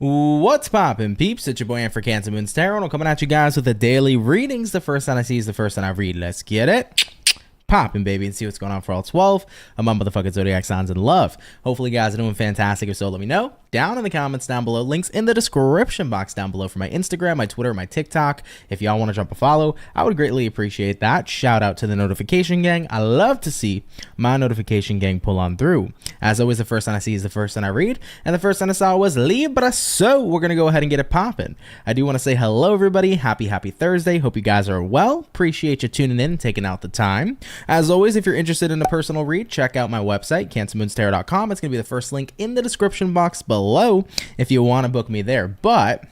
What's poppin', peeps? It's your boy Ant for CancerMoonsTarot, and I'm coming at you guys with the daily readings. The first one I see is the first one I read. Let's get it poppin', baby, and see what's going on for all 12 of my motherfucking zodiac signs in love. Hopefully, you guys are doing fantastic. If so, let me know down in the comments down below. Links in the description box down below for my Instagram, my Twitter, my TikTok. If y'all want to drop a follow, I would greatly appreciate that. Shout out to the notification gang. I love to see my notification gang pull on through. As always, the first one I see is the first one I read, and the first one I saw was Libra, so we're gonna go ahead and get it poppin'. I do want to say hello, everybody. Happy Thursday. Hope you guys are well. Appreciate you tuning in and taking out the time. As always, if you're interested in a personal read, check out my website, CancerMoonsTarot.com. It's going to be the first link in the description box below if you want to book me there. But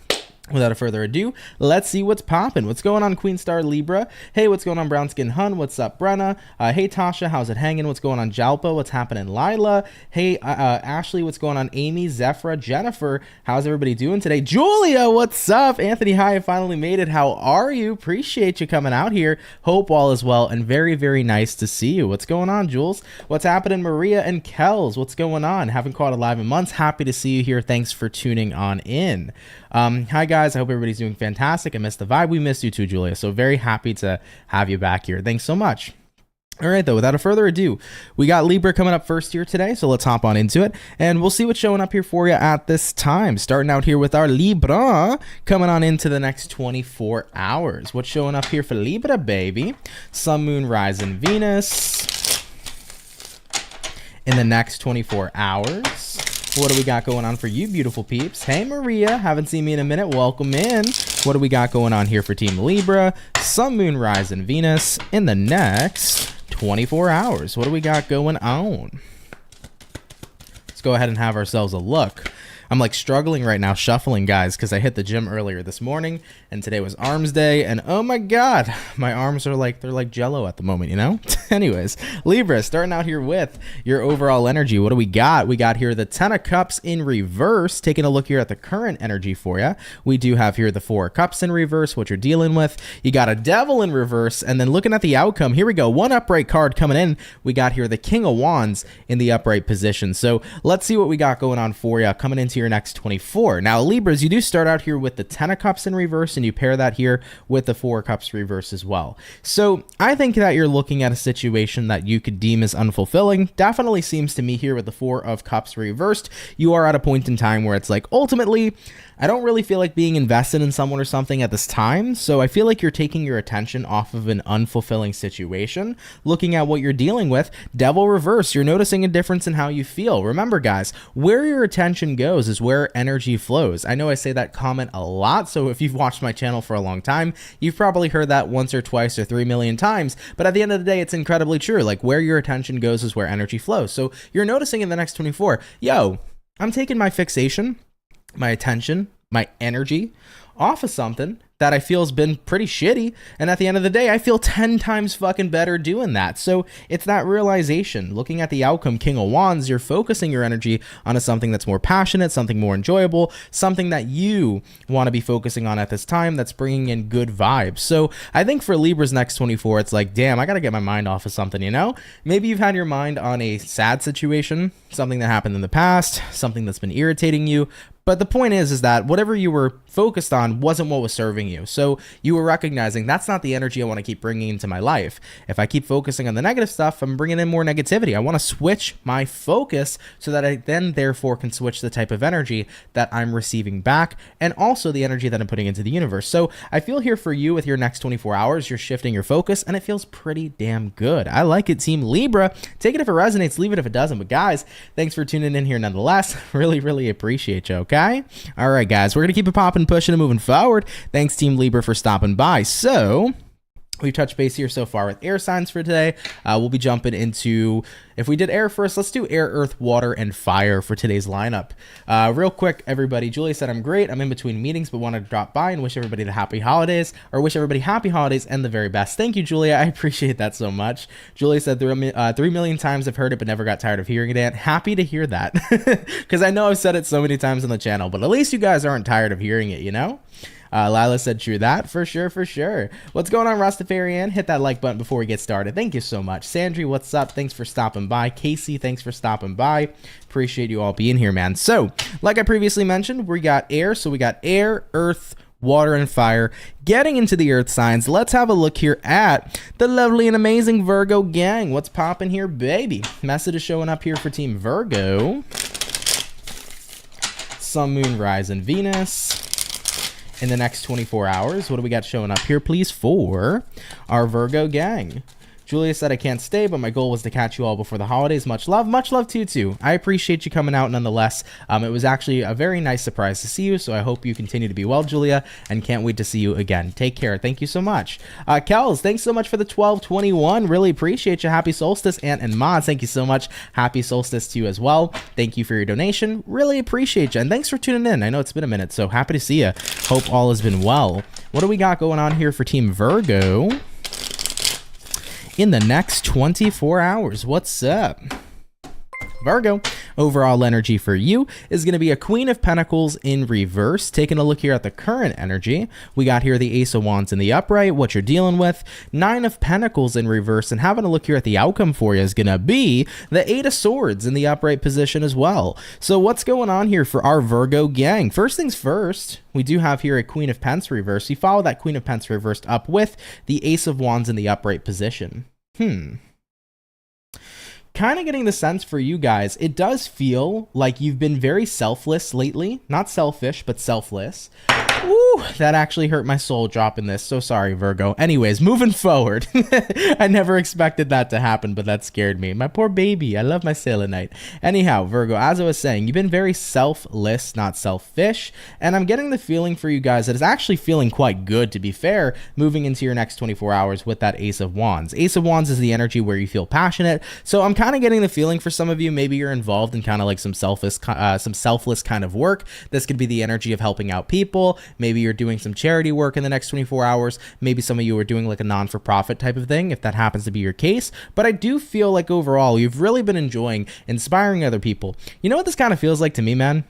without further ado, let's see what's popping. What's going on, Queen Star Libra? Hey, what's going on, Brown Skin Hun? What's up, Brenna? Hey, Tasha, how's it hanging? What's going on, Jalpa? What's happening, Lila? Hey, Ashley, what's going on, Amy, Zephra, Jennifer? How's everybody doing today? Julia, what's up? Anthony, hi, I finally made it. How are you? Appreciate you coming out here. Hope all is well and very, very nice to see you. What's going on, Jules? What's happening, Maria and Kells? What's going on? Haven't caught a live in months. Happy to see you here. Thanks for tuning on in. Hi guys, I hope everybody's doing fantastic. I missed the vibe. We missed you too, Julia, so very happy to have you back here. Thanks so much. All right, though, without further ado, we got Libra coming up first here today, so let's hop on into it, and we'll see what's showing up here for you at this time. Starting out here with our Libra, coming on into the next 24 hours. What's showing up here for Libra, baby? Sun, Moon, Rising, Venus in the next 24 hours. What do we got going on for you, beautiful peeps? Hey, Maria, haven't seen me in a minute. Welcome in. What do we got going on here for Team Libra? Sun, Moon, Rising, Venus in the next 24 hours. What do we got going on? Let's go ahead and have ourselves a look. I'm like struggling right now shuffling, guys, because I hit the gym earlier this morning and today was arms day, and oh my god, my arms are like, they're like jello at the moment, you know? Anyways, Libra, starting out here with your overall energy. What do we got? We got here the 10 of Cups in reverse. Taking a look here at the current energy for you, we do have here the 4 of Cups in reverse, what you're dealing with. You got a Devil in reverse, and then looking at the outcome, here we go, one upright card coming in. We got here the King of Wands in the upright position. So let's see what we got going on for you coming into your next 24. Now, Libras, you do start out here with the 10 of Cups in reverse, and you pair that here with the 4 of Cups reverse as well. So I think that you're looking at a situation that you could deem as unfulfilling. Definitely seems to me here with the 4 of Cups reversed, you are at a point in time where it's like, ultimately, I don't really feel like being invested in someone or something at this time, so I feel like you're taking your attention off of an unfulfilling situation. Looking at what you're dealing with, Devil reverse, you're noticing a difference in how you feel. Remember, guys, where your attention goes is where energy flows. I know I say that comment a lot, so if you've watched my channel for a long time, you've probably heard that once or twice or 3 million times, but at the end of the day, it's incredibly true. Like, where your attention goes is where energy flows. So you're noticing in the next 24, yo, I'm taking my fixation, my attention, my energy off of something that I feel has been pretty shitty, and at the end of the day, I feel 10 times fucking better doing that. So it's that realization. Looking at the outcome, King of Wands, you're focusing your energy on something that's more passionate, something more enjoyable, something that you want to be focusing on at this time that's bringing in good vibes. So I think for Libra's next 24, it's like, damn, I got to get my mind off of something, you know? Maybe you've had your mind on a sad situation, something that happened in the past, something that's been irritating you, but the point is that whatever you were focused on wasn't what was serving you. So you were recognizing that's not the energy I want to keep bringing into my life. If I keep focusing on the negative stuff, I'm bringing in more negativity. I want to switch my focus so that I then therefore can switch the type of energy that I'm receiving back, and also the energy that I'm putting into the universe. So I feel here for you with your next 24 hours, you're shifting your focus, and it feels pretty damn good. I like it, Team Libra. Take it if it resonates, leave it if it doesn't. But guys, thanks for tuning in here nonetheless. Really, really appreciate you, okay? All right, guys, we're going to keep it popping, pushing, and moving forward. Thanks, Team Libra, for stopping by. So we've touched base here so far with air signs for today. We'll be jumping into, if we did air first, let's do air, earth, water, and fire for today's lineup. Real quick, everybody, Julia said, I'm great. I'm in between meetings, but wanted to drop by and wish everybody the happy holidays, or wish everybody happy holidays and the very best. Thank you, Julia. I appreciate that so much. Julia said, 3 million times I've heard it, but never got tired of hearing it. Happy to hear that, because I know I've said it so many times on the channel, but at least you guys aren't tired of hearing it, you know? Lila said true that. For sure, for sure. What's going on, Rastafarian? Hit that like button before we get started. Thank you so much. Sandry, what's up? Thanks for stopping by. Casey, thanks for stopping by. Appreciate you all being here, man. So, like I previously mentioned, we got air. So we got air, earth, water, and fire. Getting into the earth signs, let's have a look here at the lovely and amazing Virgo gang. What's popping here, baby? Message is showing up here for Team Virgo. Sun, Moon, Rise, and Venus in the next 24 hours. What do we got showing up here, please, for our Virgo gang? Julia said, I can't stay, but my goal was to catch you all before the holidays. Much love to you too. I appreciate you coming out nonetheless. It was actually a very nice surprise to see you, so I hope you continue to be well, Julia, and can't wait to see you again. Take care. Thank you so much. Kels, thanks so much for the 1221. Really appreciate you. Happy solstice. Ant and Mods, thank you so much. Happy solstice to you as well. Thank you for your donation. Really appreciate you, and thanks for tuning in. I know it's been a minute, so happy to see you. Hope all has been well. What do we got going on here for Team Virgo in the next 24 hours? What's up, Virgo? Overall energy for you is going to be a Queen of Pentacles in reverse. Taking a look here at the current energy, we got here the Ace of Wands in the upright, what you're dealing with, Nine of Pentacles in reverse, and having a look here at the outcome for you is going to be the Eight of Swords in the upright position as well. So what's going on here for our Virgo gang? First things first, we do have here a Queen of Pentacles reverse. You follow that Queen of Pentacles reversed up with the Ace of Wands in the upright position. Kind of getting the sense for you guys, it does feel like you've been very selfless lately. Not selfish, but selfless. Ooh, that actually hurt my soul dropping this. So sorry, Virgo. Anyways, moving forward. I never expected that to happen, but that scared me. My poor baby. I love my selenite. Anyhow, Virgo, as I was saying, you've been very selfless, not selfish. And I'm getting the feeling for you guys that it's actually feeling quite good, to be fair, moving into your next 24 hours with that Ace of Wands. Ace of Wands is the energy where you feel passionate. So I'm kind of getting the feeling for some of you, maybe you're involved in kind of like some selfless kind of work. This could be the energy of helping out people. Maybe you're doing some charity work in the next 24 hours. Maybe some of you are doing like a non-for-profit type of thing, if that happens to be your case. But I do feel like overall, you've really been enjoying inspiring other people. You know what this kind of feels like to me, man?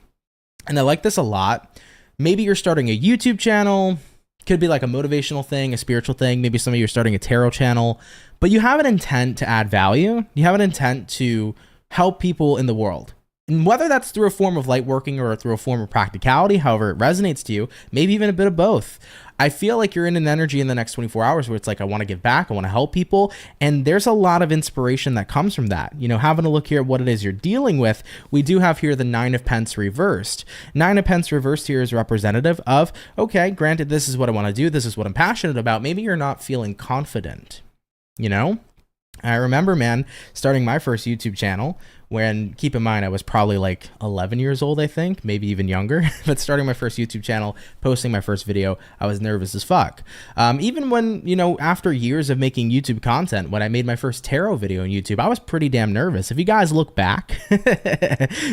And I like this a lot. Maybe you're starting a YouTube channel. Could be like a motivational thing, a spiritual thing. Maybe some of you are starting a tarot channel. But you have an intent to add value. You have an intent to help people in the world. And whether that's through a form of light working or through a form of practicality, however it resonates to you, maybe even a bit of both. I feel like you're in an energy in the next 24 hours where it's like, I want to give back, I want to help people. And there's a lot of inspiration that comes from that. You know, having a look here at what it is you're dealing with, we do have here the Nine of Pentacles reversed. Nine of Pentacles reversed here is representative of, okay, granted, this is what I want to do, this is what I'm passionate about. Maybe you're not feeling confident, you know? I remember, man, starting my first YouTube channel when, keep in mind, I was probably like 11 years old, I think, maybe even younger. But starting my first YouTube channel, posting my first video, I was nervous as fuck. Even when, you know, after years of making YouTube content, when I made my first tarot video on YouTube, I was pretty damn nervous. If you guys look back,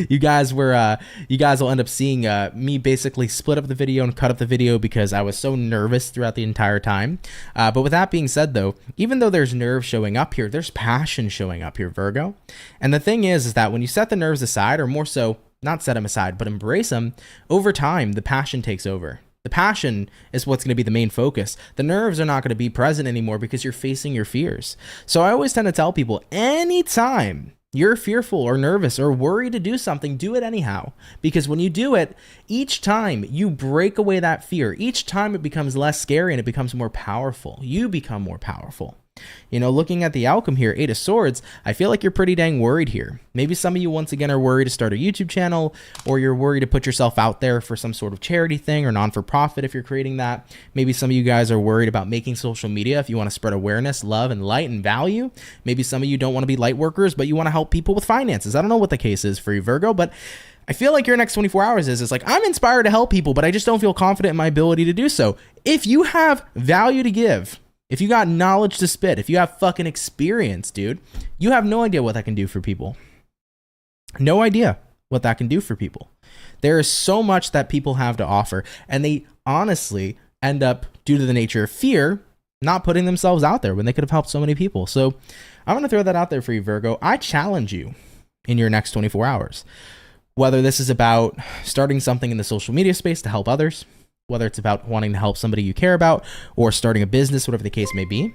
you guys will end up seeing me basically split up the video and cut up the video because I was so nervous throughout the entire time. But with that being said, though, even though there's nerves showing up here, there's passion showing up here, Virgo. And the thing is that when you set the nerves aside, or more so, not set them aside, but embrace them, over time, the passion takes over. The passion is what's going to be the main focus. The nerves are not going to be present anymore because you're facing your fears. So I always tend to tell people, anytime you're fearful or nervous or worried to do something, do it anyhow. Because when you do it, each time you break away that fear, each time it becomes less scary and it becomes more powerful. You become more powerful. You know, looking at the outcome here, Eight of Swords, I feel like you're pretty dang worried here. Maybe some of you, once again, are worried to start a YouTube channel, or you're worried to put yourself out there for some sort of charity thing or non-for-profit if you're creating that. Maybe some of you guys are worried about making social media if you want to spread awareness, love, and light and value. Maybe some of you don't want to be light workers, but you want to help people with finances. I don't know what the case is for you, Virgo, but I feel like your next 24 hours is like, I'm inspired to help people, but I just don't feel confident in my ability to do so. If you have value to give, if you got knowledge to spit, if you have fucking experience, dude, you have no idea what that can do for people. No idea what that can do for people. There is so much that people have to offer, and they honestly end up, due to the nature of fear, not putting themselves out there when they could have helped so many people. So I'm going to throw that out there for you, Virgo. I challenge you in your next 24 hours. Whether this is about starting something in the social media space to help others, whether it's about wanting to help somebody you care about or starting a business, whatever the case may be.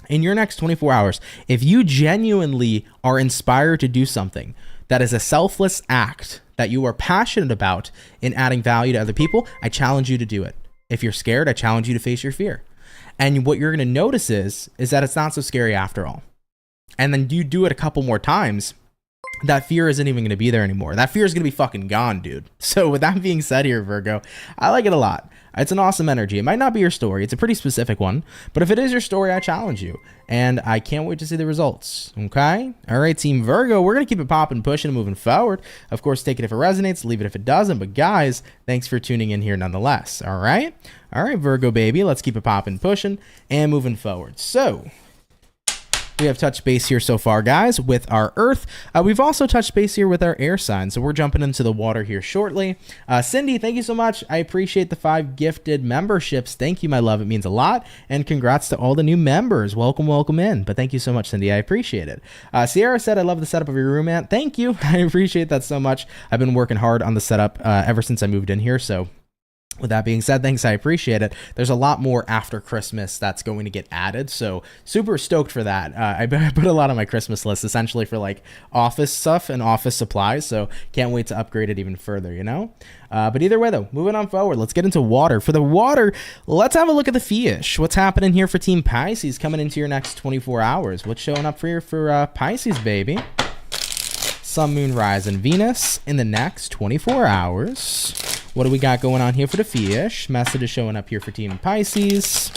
In your next 24 hours, if you genuinely are inspired to do something that is a selfless act that you are passionate about in adding value to other people, I challenge you to do it. If you're scared, I challenge you to face your fear. And what you're going to notice is that it's not so scary after all. And then you do it a couple more times, that fear isn't even going to be there anymore. That fear is going to be fucking gone, dude. So with that being said here, Virgo, I like it a lot. It's an awesome energy. It might not be your story. It's a pretty specific one. But if it is your story, I challenge you. And I can't wait to see the results. Okay? All right, Team Virgo. We're going to keep it popping, pushing, and moving forward. Of course, take it if it resonates. Leave it if it doesn't. But guys, thanks for tuning in here nonetheless. All right? All right, Virgo baby. Let's keep it popping, pushing, and moving forward. So we have touched base here so far, guys, with our Earth. We've also touched base here with our air sign, so we're jumping into the water here shortly. Cindy, thank you so much. I appreciate the 5 gifted memberships. Thank you, my love. It means a lot, and congrats to all the new members. Welcome, welcome in. But thank you so much, Cindy. I appreciate it. Sierra said, I love the setup of your room, man. Thank you. I appreciate that so much. I've been working hard on the setup ever since I moved in here, so with that being said, thanks, I appreciate it. There's a lot more after Christmas that's going to get added, so super stoked for that. I put a lot on my Christmas list, essentially for like office stuff and office supplies, so can't wait to upgrade it even further, you know? But either way, though, moving on forward, let's get into water. For the water, let's have a look at the fish. What's happening here for Team Pisces coming into your next 24 hours? What's showing up for you for Pisces, baby? Sun, Moon, Rise, and Venus in the next 24 hours. What do we got going on here for the fish? Message is showing up here for Team Pisces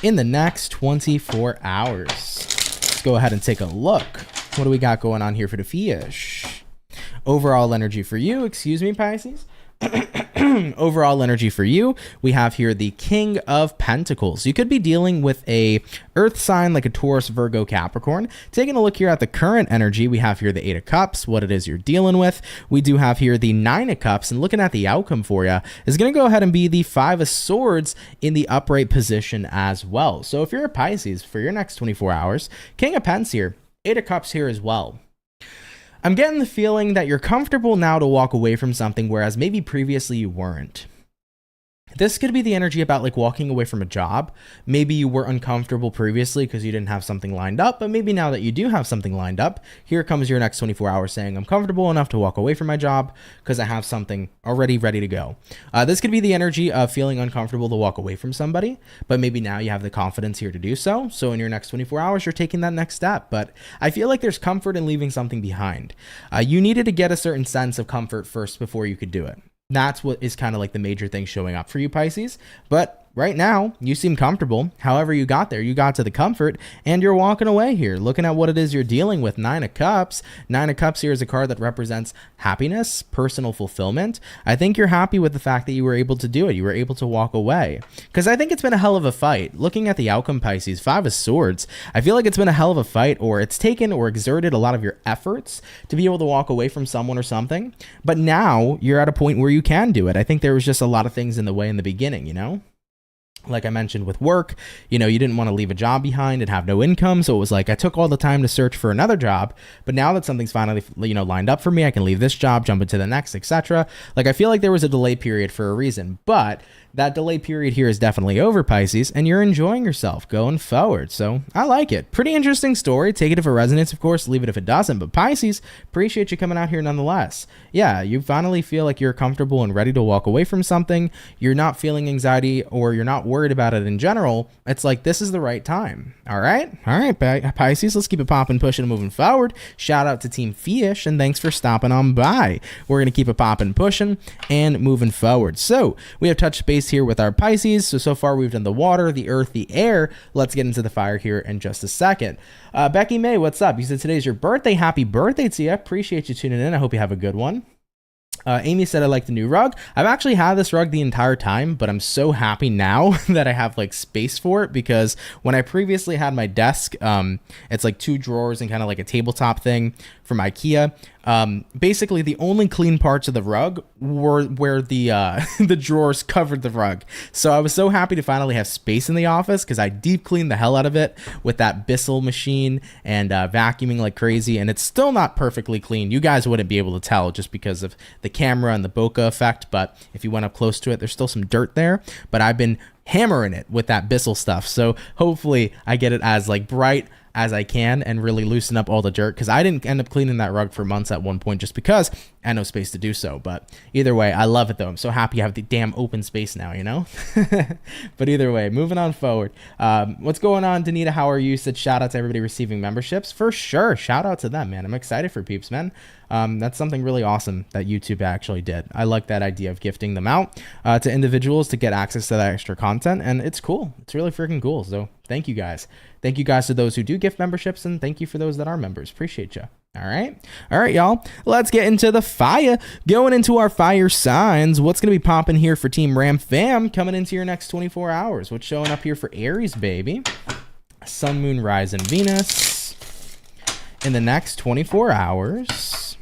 in the next 24 hours. Let's go ahead and take a look. What do we got going on here for the fish? Overall energy for you, excuse me, Pisces. Overall energy for you, we have here the King of Pentacles. You could be dealing with a earth sign like a Taurus, Virgo, Capricorn. Taking a look here at the current energy, we have here the 8 of Cups, what it is you're dealing with. We do have here the 9 of Cups, and looking at the outcome for you is going to go ahead and be the 5 of Swords in the upright position as well. So if you're a Pisces for your next 24 hours, King of Pents here, 8 of Cups here as well. I'm getting the feeling that you're comfortable now to walk away from something, whereas maybe previously you weren't. This could be the energy about like walking away from a job. Maybe you were uncomfortable previously because you didn't have something lined up, but maybe now that you do have something lined up, here comes your next 24 hours saying, I'm comfortable enough to walk away from my job because I have something already ready to go. This could be the energy of feeling uncomfortable to walk away from somebody, but maybe now you have the confidence here to do so. So in your next 24 hours, you're taking that next step. But I feel like there's comfort in leaving something behind. You needed to get a certain sense of comfort first before you could do it. That's what is kind of like the major thing showing up for you, Pisces. But right now, you seem comfortable. However you got there, you got to the comfort, and you're walking away here. Looking at what it is you're dealing with, 9 of Cups. 9 of Cups here is a card that represents happiness, personal fulfillment. I think you're happy with the fact that you were able to do it. You were able to walk away. Because I think it's been a hell of a fight. Looking at the outcome, Pisces, 5 of Swords, I feel like it's been a hell of a fight, or it's taken or exerted a lot of your efforts to be able to walk away from someone or something. But now you're at a point where you can do it. I think there was just a lot of things in the way in the beginning, you know? Like I mentioned with work, you know, you didn't want to leave a job behind and have no income. So it was like, I took all the time to search for another job, but now that something's finally, you know, lined up for me, I can leave this job, jump into the next, etc. Like, I feel like there was a delay period for a reason, but that delay period here is definitely over, Pisces, and you're enjoying yourself going forward. So I like it. Pretty interesting story. Take it if it resonates, of course, leave it if it doesn't. But Pisces, appreciate you coming out here nonetheless. Yeah, you finally feel like you're comfortable and ready to walk away from something. You're not feeling anxiety, or you're not worried about it in general. It's like, this is the right time. All right, Pisces, let's keep it popping, pushing, and moving forward. Shout out to Team Fish, and thanks for stopping on by. We're gonna keep it popping, pushing, and moving forward. So we have touched base here with our Pisces. So far we've done the water, the earth, the air. Let's get into the fire here in just a second. Becky May, what's up? You said today's your birthday. Happy birthday to you. Appreciate you tuning in. I hope you have a good one. Amy said, I like the new rug. I've actually had this rug the entire time, but I'm so happy now that I have like space for it, because when I previously had my desk, it's like 2 drawers and kind of like a tabletop thing from IKEA. Basically the only clean parts of the rug were where the the drawers covered the rug. So I was so happy to finally have space in the office, because I deep cleaned the hell out of it with that Bissell machine and vacuuming like crazy, and it's still not perfectly clean. You guys wouldn't be able to tell just because of the camera and the bokeh effect, but if you went up close to it, there's still some dirt there. But I've been hammering it with that Bissell stuff, so hopefully I get it as like bright as I can and really loosen up all the dirt, because I didn't end up cleaning that rug for months at one point just because I had no space to do so. But either way, I love it though. I'm so happy I have the damn open space now, you know. But either way, moving on forward, what's going on, Danita? How are you? Said shout out to everybody receiving memberships. For sure, shout out to them, man. I'm excited for peeps, man. That's something really awesome that YouTube actually did. I like that idea of gifting them out to individuals to get access to that extra content, and it's cool. It's really freaking cool. So thank you guys. Thank you guys to those who do gift memberships, and thank you for those that are members. Appreciate you. All right, y'all. Let's get into the fire. Going into our fire signs. What's going to be popping here for Team Ram Fam coming into your next 24 hours? What's showing up here for Aries, baby? Sun, Moon, Rise, and Venus in the next 24 hours.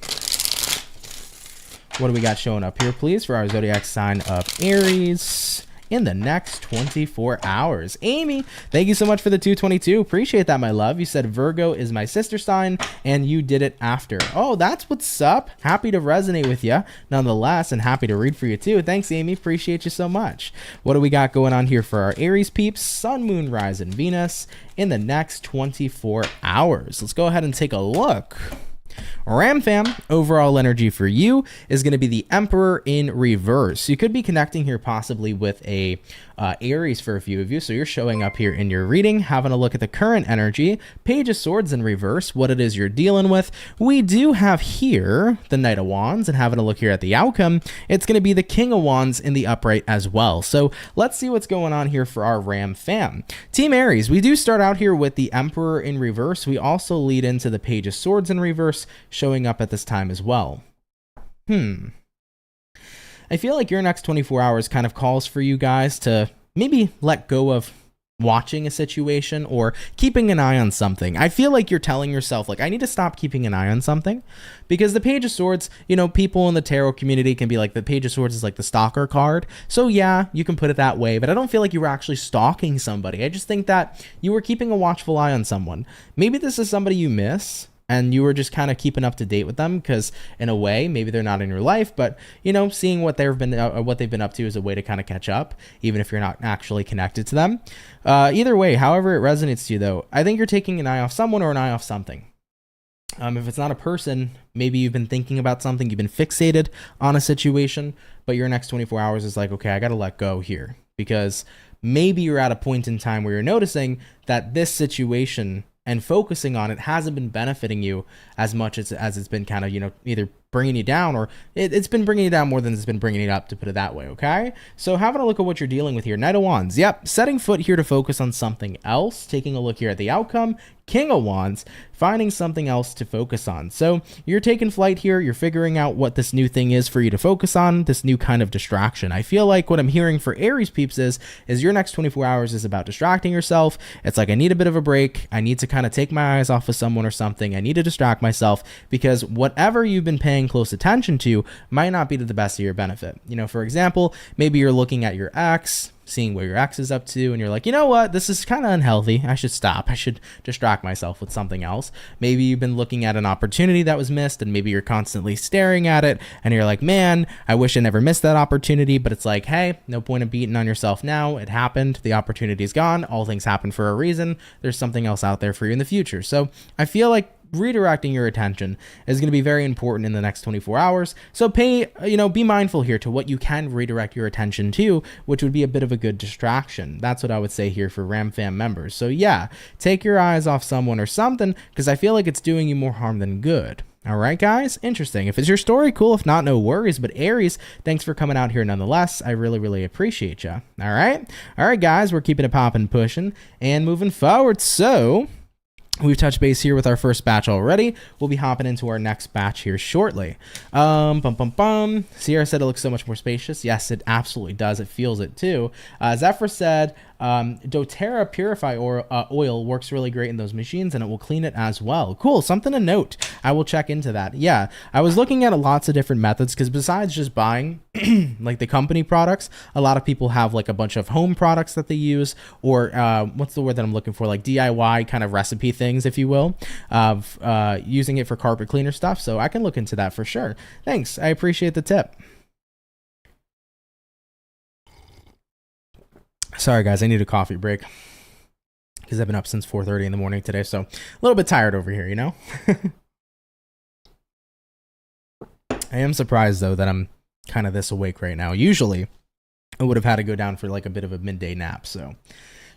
What do we got showing up here, please, for our zodiac sign of Aries in the next 24 hours? Amy, thank you so much for the 222. Appreciate that, my love. You said Virgo is my sister sign, and you did it after. Oh, that's what's up. Happy to resonate with you, nonetheless, and happy to read for you, too. Thanks, Amy. Appreciate you so much. What do we got going on here for our Aries peeps? Sun, Moon, Rise, and Venus in the next 24 hours. Let's go ahead and take a look. Ram Fam, overall energy for you is going to be the Emperor in reverse. You could be connecting here possibly with a Aries for a few of you. So you're showing up here in your reading, having a look at the current energy, Page of Swords in reverse, what it is you're dealing with. We do have here the Knight of Wands, and having a look here at the outcome, it's going to be the King of Wands in the upright as well. So let's see what's going on here for our Ram Fam. Team Aries, we do start out here with the Emperor in reverse. We also lead into the Page of Swords in reverse, showing up at this time as well. I feel like your next 24 hours kind of calls for you guys to maybe let go of watching a situation or keeping an eye on something. I feel like you're telling yourself, like, I need to stop keeping an eye on something, because the Page of Swords, you know, people in the tarot community can be like, the Page of Swords is like the stalker card. So yeah, you can put it that way, but I don't feel like you were actually stalking somebody. I just think that you were keeping a watchful eye on someone. Maybe this is somebody you miss, and you were just kind of keeping up to date with them, because in a way, maybe they're not in your life, but, you know, seeing what they've been up to is a way to kind of catch up, even if you're not actually connected to them. Either way, however it resonates to you, though, I think you're taking an eye off someone or an eye off something. If it's not a person, maybe you've been thinking about something, you've been fixated on a situation, but your next 24 hours is like, okay, I got to let go here, because maybe you're at a point in time where you're noticing that this situation and focusing on it hasn't been benefiting you as much as it's been kind of, you know, either bringing you down, or it's been bringing you down more than it's been bringing it up, to put it that way, okay? So having a look at what you're dealing with here. Knight of Wands, yep, setting foot here to focus on something else, taking a look here at the outcome. King of Wands, finding something else to focus on. So you're taking flight here, you're figuring out what this new thing is for you to focus on, this new kind of distraction. I feel like what I'm hearing for Aries peeps is your next 24 hours is about distracting yourself. It's like, I need a bit of a break, I need to kind of take my eyes off of someone or something, I need to distract myself, because whatever you've been paying close attention to might not be to the best of your benefit. You know, for example, maybe you're looking at your ex, seeing what your ex is up to, and you're like, you know what, this is kind of unhealthy, I should stop, I should distract myself with something else. Maybe you've been looking at an opportunity that was missed, and maybe you're constantly staring at it, and you're like, man, I wish I never missed that opportunity. But it's like, hey, no point of beating on yourself now, it happened, the opportunity's gone, all things happen for a reason, there's something else out there for you in the future. So I feel like redirecting your attention is going to be very important in the next 24 hours. So be mindful here to what you can redirect your attention to, which would be a bit of a good distraction. That's what I would say here for Ram Fam members. So yeah, take your eyes off someone or something, because I feel like it's doing you more harm than good. All right, guys, interesting. If it's your story, cool. If not, no worries. But Aries, thanks for coming out here nonetheless. I really, really appreciate you. All right, guys, we're keeping it popping, pushing, and moving forward. So we've touched base here with our first batch already. We'll be hopping into our next batch here shortly. Sierra said it looks so much more spacious. Yes, it absolutely does. It feels it too. Zephyr said, doTERRA Purify oil works really great in those machines, and it will clean it as well. Cool, something to note. I will check into that. Yeah, I was looking at lots of different methods, because besides just buying like the company products, a lot of people have like a bunch of home products that they use, or what's the word that I'm looking for, like DIY kind of recipe things, if you will, of using it for carpet cleaner stuff. So I can look into that for sure. Thanks, I appreciate the tip. Sorry guys, I need a coffee break because I've been up since 4:30 in the morning today, so a little bit tired over here, you know. I am surprised though that I'm kind of this awake right now. Usually I would have had to go down for like a bit of a midday nap. So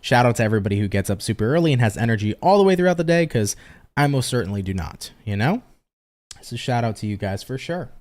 shout out to everybody who gets up super early and has energy all the way throughout the day, because I most certainly do not, you know. So shout out to you guys for sure.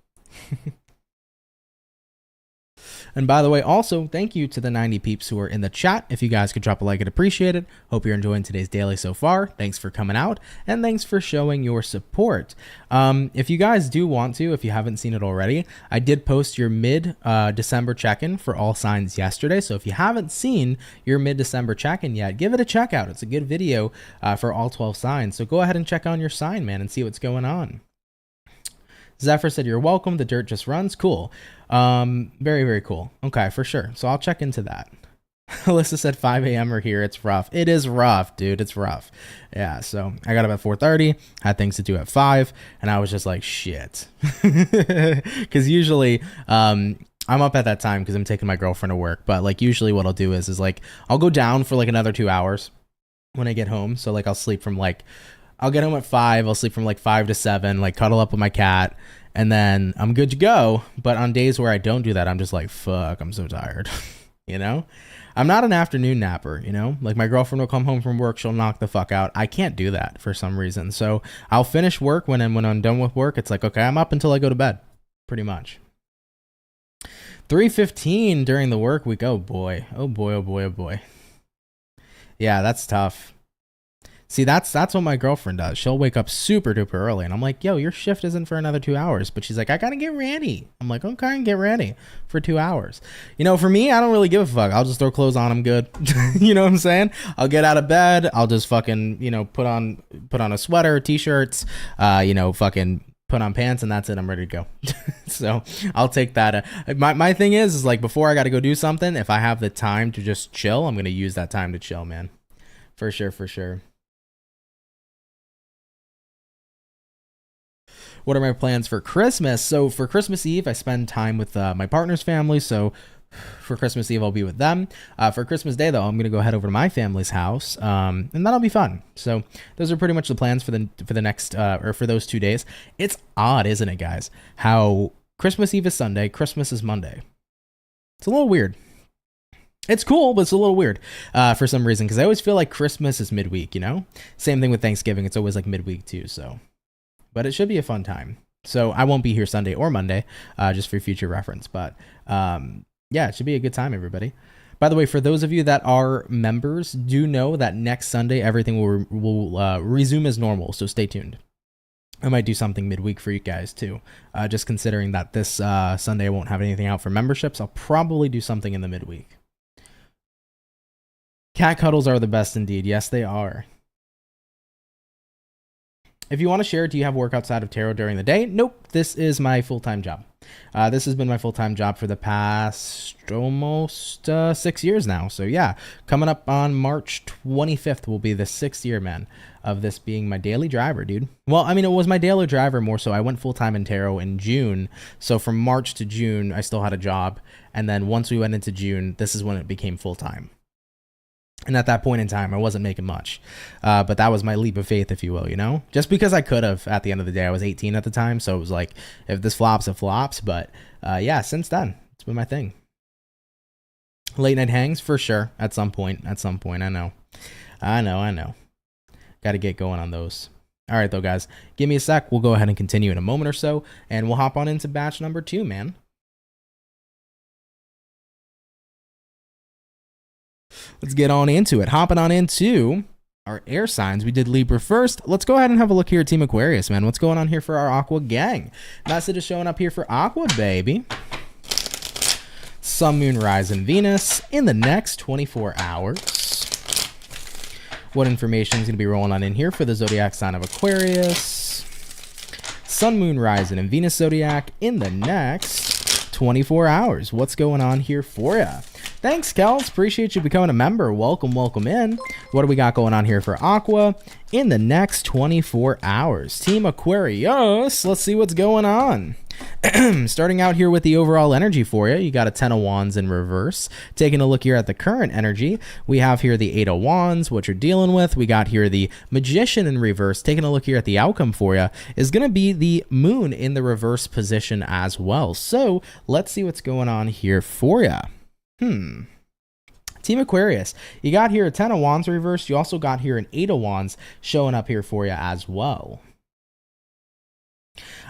And by the way, also, thank you to the 90 peeps who are in the chat. If you guys could drop a like, I'd appreciate it. Hope you're enjoying today's daily so far. Thanks for coming out, and thanks for showing your support. If you guys do want to, if you haven't seen it already, I did post your mid-December check-in for all signs yesterday. So if you haven't seen your mid-December check-in yet, give it a check out. It's a good video for all 12 signs. So go ahead and check on your sign, man, and see what's going on. Zephyr said, you're welcome. The dirt just runs. Cool. Very, very cool. Okay, for sure. So I'll check into that. Alyssa said 5 a.m. or here. It's rough. It is rough, dude. It's rough. Yeah, so I got up at 4:30, had things to do at 5, and I was just like, shit. Because usually I'm up at that time because I'm taking my girlfriend to work. But like usually what I'll do is like I'll go down for like another 2 hours when I get home. So like I'll sleep from like, I'll get home at 5. I'll sleep from like 5 to 7, like cuddle up with my cat, and then I'm good to go. But on days where I don't do that, I'm just like, fuck, I'm so tired. You know, I'm not an afternoon napper, you know, like my girlfriend will come home from work. She'll knock the fuck out. I can't do that for some reason. So I'll finish work when I'm done with work. It's like, okay, I'm up until I go to bed pretty much. 3:15 during the work week. Oh boy. Oh boy. Oh boy. Oh boy. Yeah, that's tough. See, that's what my girlfriend does. She'll wake up super duper early, and I'm like, yo, your shift isn't for another 2 hours. But she's like, I gotta get ready. I'm like, okay, get ready for 2 hours. You know, for me, I don't really give a fuck. I'll just throw clothes on. I'm good. You know what I'm saying? I'll get out of bed. I'll just fucking, you know, put on a sweater, t-shirts, you know, fucking put on pants, and that's it. I'm ready to go. So I'll take that. My thing is like before I got to go do something, if I have the time to just chill, I'm going to use that time to chill, man. For sure. For sure. What are my plans for Christmas? So for Christmas Eve, I spend time with my partner's family. So for Christmas Eve, I'll be with them. For Christmas Day, though, I'm going to go head over to my family's house, and that'll be fun. So those are pretty much the plans for the next or for those 2 days. It's odd, isn't it, guys? How Christmas Eve is Sunday, Christmas is Monday. It's a little weird. It's cool, but it's a little weird for some reason, because I always feel like Christmas is midweek, you know? Same thing with Thanksgiving. It's always like midweek too, so. But it should be a fun time. So I won't be here Sunday or Monday, just for future reference. But yeah, it should be a good time, everybody. By the way, for those of you that are members, do know that next Sunday, everything will resume as normal. So stay tuned. I might do something midweek for you guys too. Just considering that this Sunday I won't have anything out for memberships, I'll probably do something in the midweek. Cat cuddles are the best indeed. Yes, they are. If you want to share, do you have work outside of tarot during the day? Nope. This is my full-time job. This has been my full-time job for the past almost 6 years now. So yeah, coming up on March 25th will be the 6th year, man, of this being my daily driver, dude. Well, I mean, it was my daily driver more so. I went full-time in tarot in June. So from March to June, I still had a job. And then once we went into June, this is when it became full-time. And at that point in time, I wasn't making much. But that was my leap of faith, if you will, you know? Just because I could have at the end of the day. I was 18 at the time, so it was like, if this flops, it flops. But yeah, since then, it's been my thing. Late night hangs, for sure, at some point. I know. Got to get going on those. All right, though, guys. Give me a sec. We'll go ahead and continue in a moment or so. And we'll hop on into batch number 2, man. Let's get on into it. Hopping on into our air signs. We did Libra first. Let's go ahead and have a look here at Team Aquarius, man. What's going on here for our Aqua gang? Message is showing up here for Aqua, baby. Sun, Moon, Rise, and Venus in the next 24 hours. What information is going to be rolling on in here for the zodiac sign of Aquarius? Sun, Moon, Rise, and Venus zodiac in the next 24 hours. What's going on here for you? Thanks, Kels. Appreciate you becoming a member. Welcome, welcome in. What do we got going on here for Aqua in the next 24 hours? Team Aquarius, let's see what's going on. Starting out here with the overall energy for you, you got a 10 of Wands in reverse. Taking a look here at the current energy, we have here the 8 of Wands, what you're dealing with. We got here the Magician in reverse. Taking a look here at the outcome for you is going to be the Moon in the reverse position as well. So let's see what's going on here for you. Team Aquarius, you got here a 10 of Wands reversed. You also got here an 8 of Wands showing up here for you as well.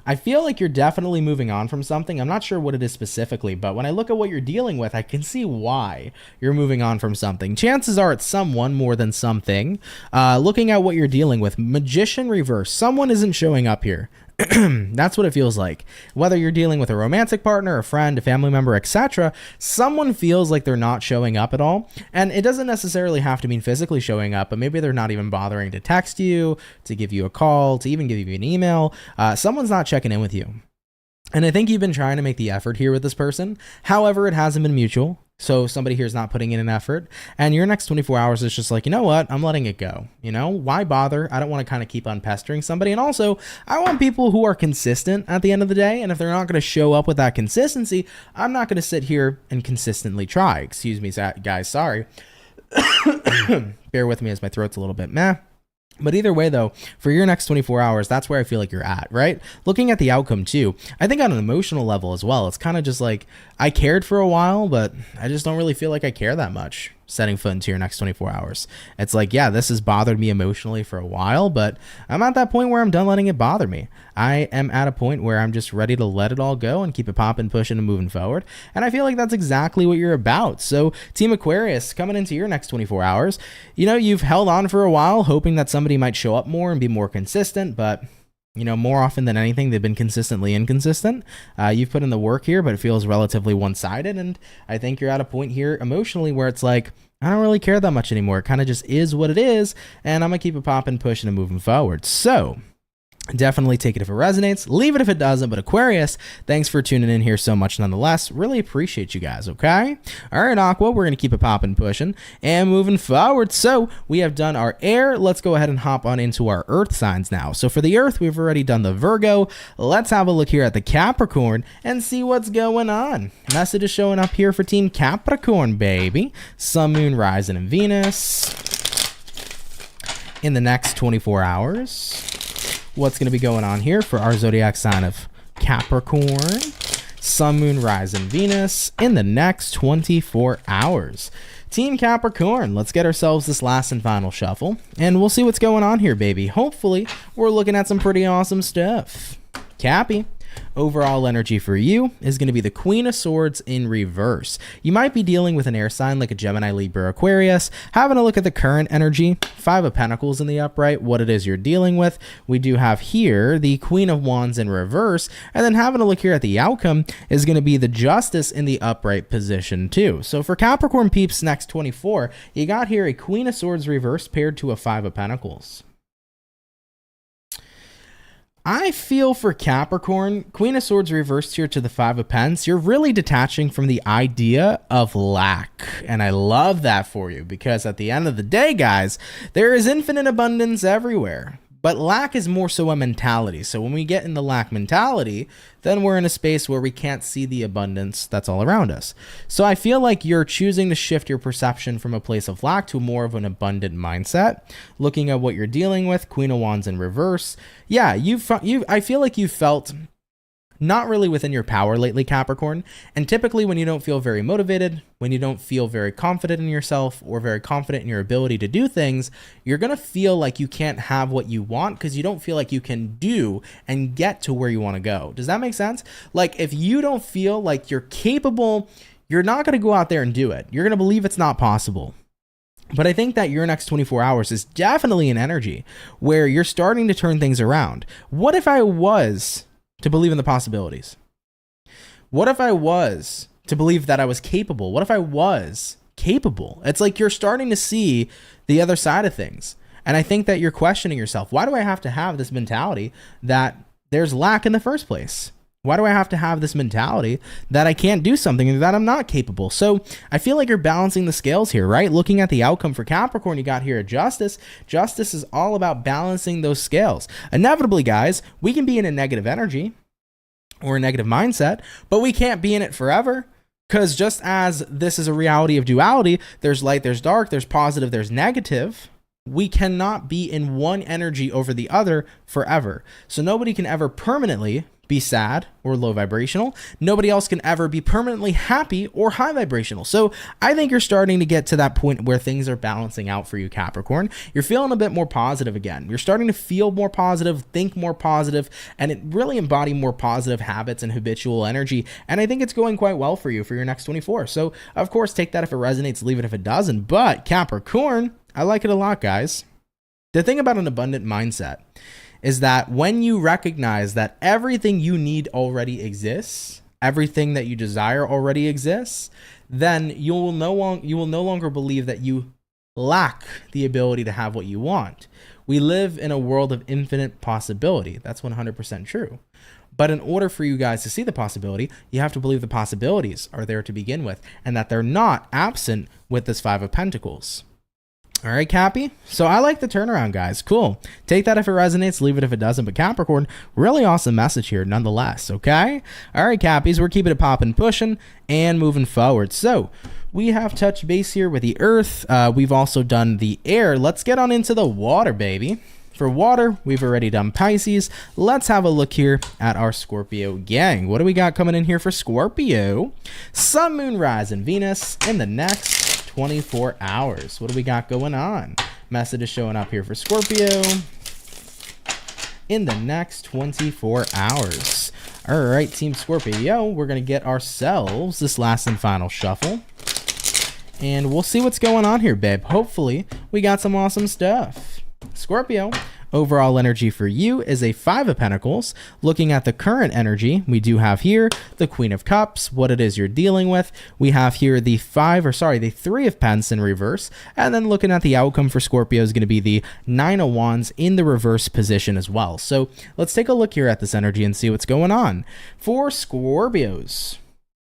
I feel like you're definitely moving on from something. I'm not sure what it is specifically, but when I look at what you're dealing with, I can see why you're moving on from something. Chances are it's someone more than something. Looking at what you're dealing with, Magician reverse, someone isn't showing up here. That's what it feels like. Whether you're dealing with a romantic partner, a friend, a family member, etc., someone feels like they're not showing up at all. And it doesn't necessarily have to mean physically showing up, but maybe they're not even bothering to text you, to give you a call, to even give you an email. Someone's not checking in with you. And I think you've been trying to make the effort here with this person. However, it hasn't been mutual. So somebody here is not putting in an effort, and your next 24 hours is just like, you know what, I'm letting it go. You know, why bother? I don't want to kind of keep on pestering somebody. And also, I want people who are consistent at the end of the day. And if they're not going to show up with that consistency, I'm not going to sit here and consistently try. Excuse me, guys. Sorry. Bear with me as my throat's a little bit meh. But either way, though, for your next 24 hours, that's where I feel like you're at, right? Looking at the outcome, too, I think on an emotional level as well, it's kind of just like, I cared for a while, but I just don't really feel like I care that much setting foot into your next 24 hours. It's like, yeah, this has bothered me emotionally for a while, but I'm at that point where I'm done letting it bother me. I am at a point where I'm just ready to let it all go and keep it popping, pushing, and moving forward. And I feel like that's exactly what you're about. So Team Aquarius, coming into your next 24 hours, you know, you've held on for a while, hoping that somebody might show up more and be more consistent, but you know, more often than anything, they've been consistently inconsistent. You've put in the work here, but it feels relatively one-sided. And I think you're at a point here emotionally where it's like, I don't really care that much anymore. It kind of just is what it is. And I'm going to keep it popping, pushing, and moving forward. So definitely take it if it resonates. Leave it if it doesn't. But Aquarius, thanks for tuning in here so much nonetheless. Really appreciate you guys, okay? All right, Aqua, we're going to keep it popping, pushing, and moving forward. So we have done our air. Let's go ahead and hop on into our earth signs now. So for the earth, we've already done the Virgo. Let's have a look here at the Capricorn and see what's going on. Message is showing up here for Team Capricorn, baby. Sun, Moon, Rising, and Venus in the next 24 hours. What's going to be going on here for our zodiac sign of Capricorn? Sun, Moon, Rising, Venus in the next 24 hours. Team Capricorn, let's get ourselves this last and final shuffle, and we'll see what's going on here, baby. Hopefully, we're looking at some pretty awesome stuff. Cappy, overall energy for you is going to be the Queen of Swords in reverse. You might be dealing with an air sign like a Gemini, Libra, Aquarius. Having a look at the current energy, 5 of Pentacles in the upright, what it is you're dealing with. We do have here the Queen of Wands in reverse, and then having a look here at the outcome is going to be the Justice in the upright position too. So for Capricorn peeps next 24, you got here a Queen of Swords reverse paired to a 5 of Pentacles. I feel for Capricorn, Queen of Swords reversed here to the 5 of Pens. You're really detaching from the idea of lack. And I love that for you because at the end of the day, guys, there is infinite abundance everywhere. But lack is more so a mentality. So when we get in the lack mentality, then we're in a space where we can't see the abundance that's all around us. So I feel like you're choosing to shift your perception from a place of lack to more of an abundant mindset. Looking at what you're dealing with, Queen of Wands in reverse. Yeah, I feel like you felt not really within your power lately, Capricorn. And typically when you don't feel very motivated, when you don't feel very confident in yourself or very confident in your ability to do things, you're going to feel like you can't have what you want because you don't feel like you can do and get to where you want to go. Does that make sense? Like if you don't feel like you're capable, you're not going to go out there and do it. You're going to believe it's not possible. But I think that your next 24 hours is definitely an energy where you're starting to turn things around. What if I was to believe in the possibilities? What if I was to believe that I was capable? What if I was capable? It's like you're starting to see the other side of things. And I think that you're questioning yourself. Why do I have to have this mentality that there's lack in the first place? Why do I have to have this mentality that I can't do something, that I'm not capable? So I feel like you're balancing the scales here, right? Looking at the outcome for Capricorn, you got here a justice. Justice is all about balancing those scales. Inevitably, guys, we can be in a negative energy or a negative mindset, but we can't be in it forever. Because just as this is a reality of duality, there's light, there's dark, there's positive, there's negative. We cannot be in one energy over the other forever. So nobody can ever permanently be sad or low vibrational. Nobody else can ever be permanently happy or high vibrational. So I think you're starting to get to that point where things are balancing out for you, Capricorn. You're feeling a bit more positive again. You're starting to feel more positive, think more positive, and it really embody more positive habits and habitual energy. And I think it's going quite well for you for your next 24. So of course, take that if it resonates, leave it if it doesn't. But Capricorn, I like it a lot, guys. The thing about an abundant mindset is that when you recognize that everything you need already exists, everything that you desire already exists, then you will no longer believe that you lack the ability to have what you want. We live in a world of infinite possibility. That's 100% true. But in order for you guys to see the possibility, you have to believe the possibilities are there to begin with, and that they're not absent with this Five of Pentacles. All right, Cappy. So I like the turnaround, guys. Cool. Take that if it resonates, leave it if it doesn't. But Capricorn, really awesome message here nonetheless, okay? All right, Cappies, we're keeping it popping, pushing, and moving forward. So we have touched base here with the earth. We've also done the air. Let's get on into the water, baby. For water, we've already done Pisces. Let's have a look here at our Scorpio gang. What do we got coming in here for Scorpio? Sun, Moon, Rising, Venus in the next 24 hours. What do we got going on? Message is showing up here for Scorpio in the next 24 hours. All right, Team Scorpio, we're going to get ourselves this last and final shuffle. And we'll see what's going on here, babe. Hopefully, we got some awesome stuff. Scorpio, overall energy for you is a Five of Pentacles. Looking at the current energy, we do have here the Queen of Cups, what it is you're dealing with. We have here the Three of Pence in reverse. And then looking at the outcome for Scorpio is going to be the Nine of Wands in the reverse position as well. So let's take a look here at this energy and see what's going on. For Scorpios,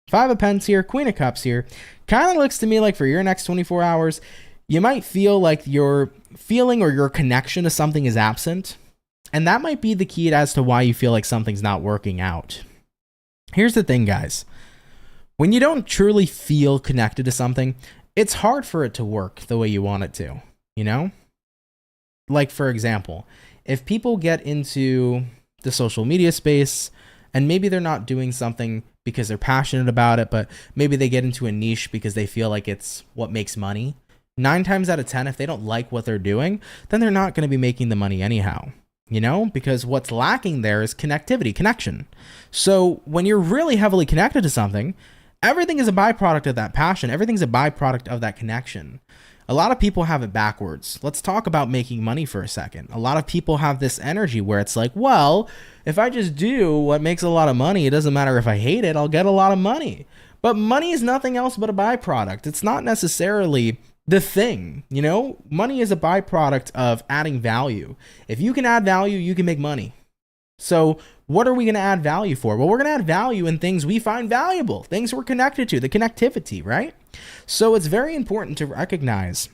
Five of Pence here, Queen of Cups here. Kind of looks to me like for your next 24 hours, you might feel like your feeling or your connection to something is absent. And that might be the key as to why you feel like something's not working out. Here's the thing, guys. When you don't truly feel connected to something, it's hard for it to work the way you want it to, you know? Like, for example, if people get into the social media space and maybe they're not doing something because they're passionate about it, but maybe they get into a niche because they feel like it's what makes money. 9 times out of 10, if they don't like what they're doing, then they're not going to be making the money anyhow, you know, because what's lacking there is connectivity, connection. So when you're really heavily connected to something, everything is a byproduct of that passion. Everything's a byproduct of that connection. A lot of people have it backwards. Let's talk about making money for a second. A lot of people have this energy where it's like, well, if I just do what makes a lot of money, it doesn't matter if I hate it, I'll get a lot of money. But money is nothing else but a byproduct. It's not necessarily the thing, you know. Money is a byproduct of adding value. If you can add value, you can make money. So what are we going to add value for? Well, we're going to add value in things we find valuable, things we're connected to, the connectivity, right? So it's very important to recognize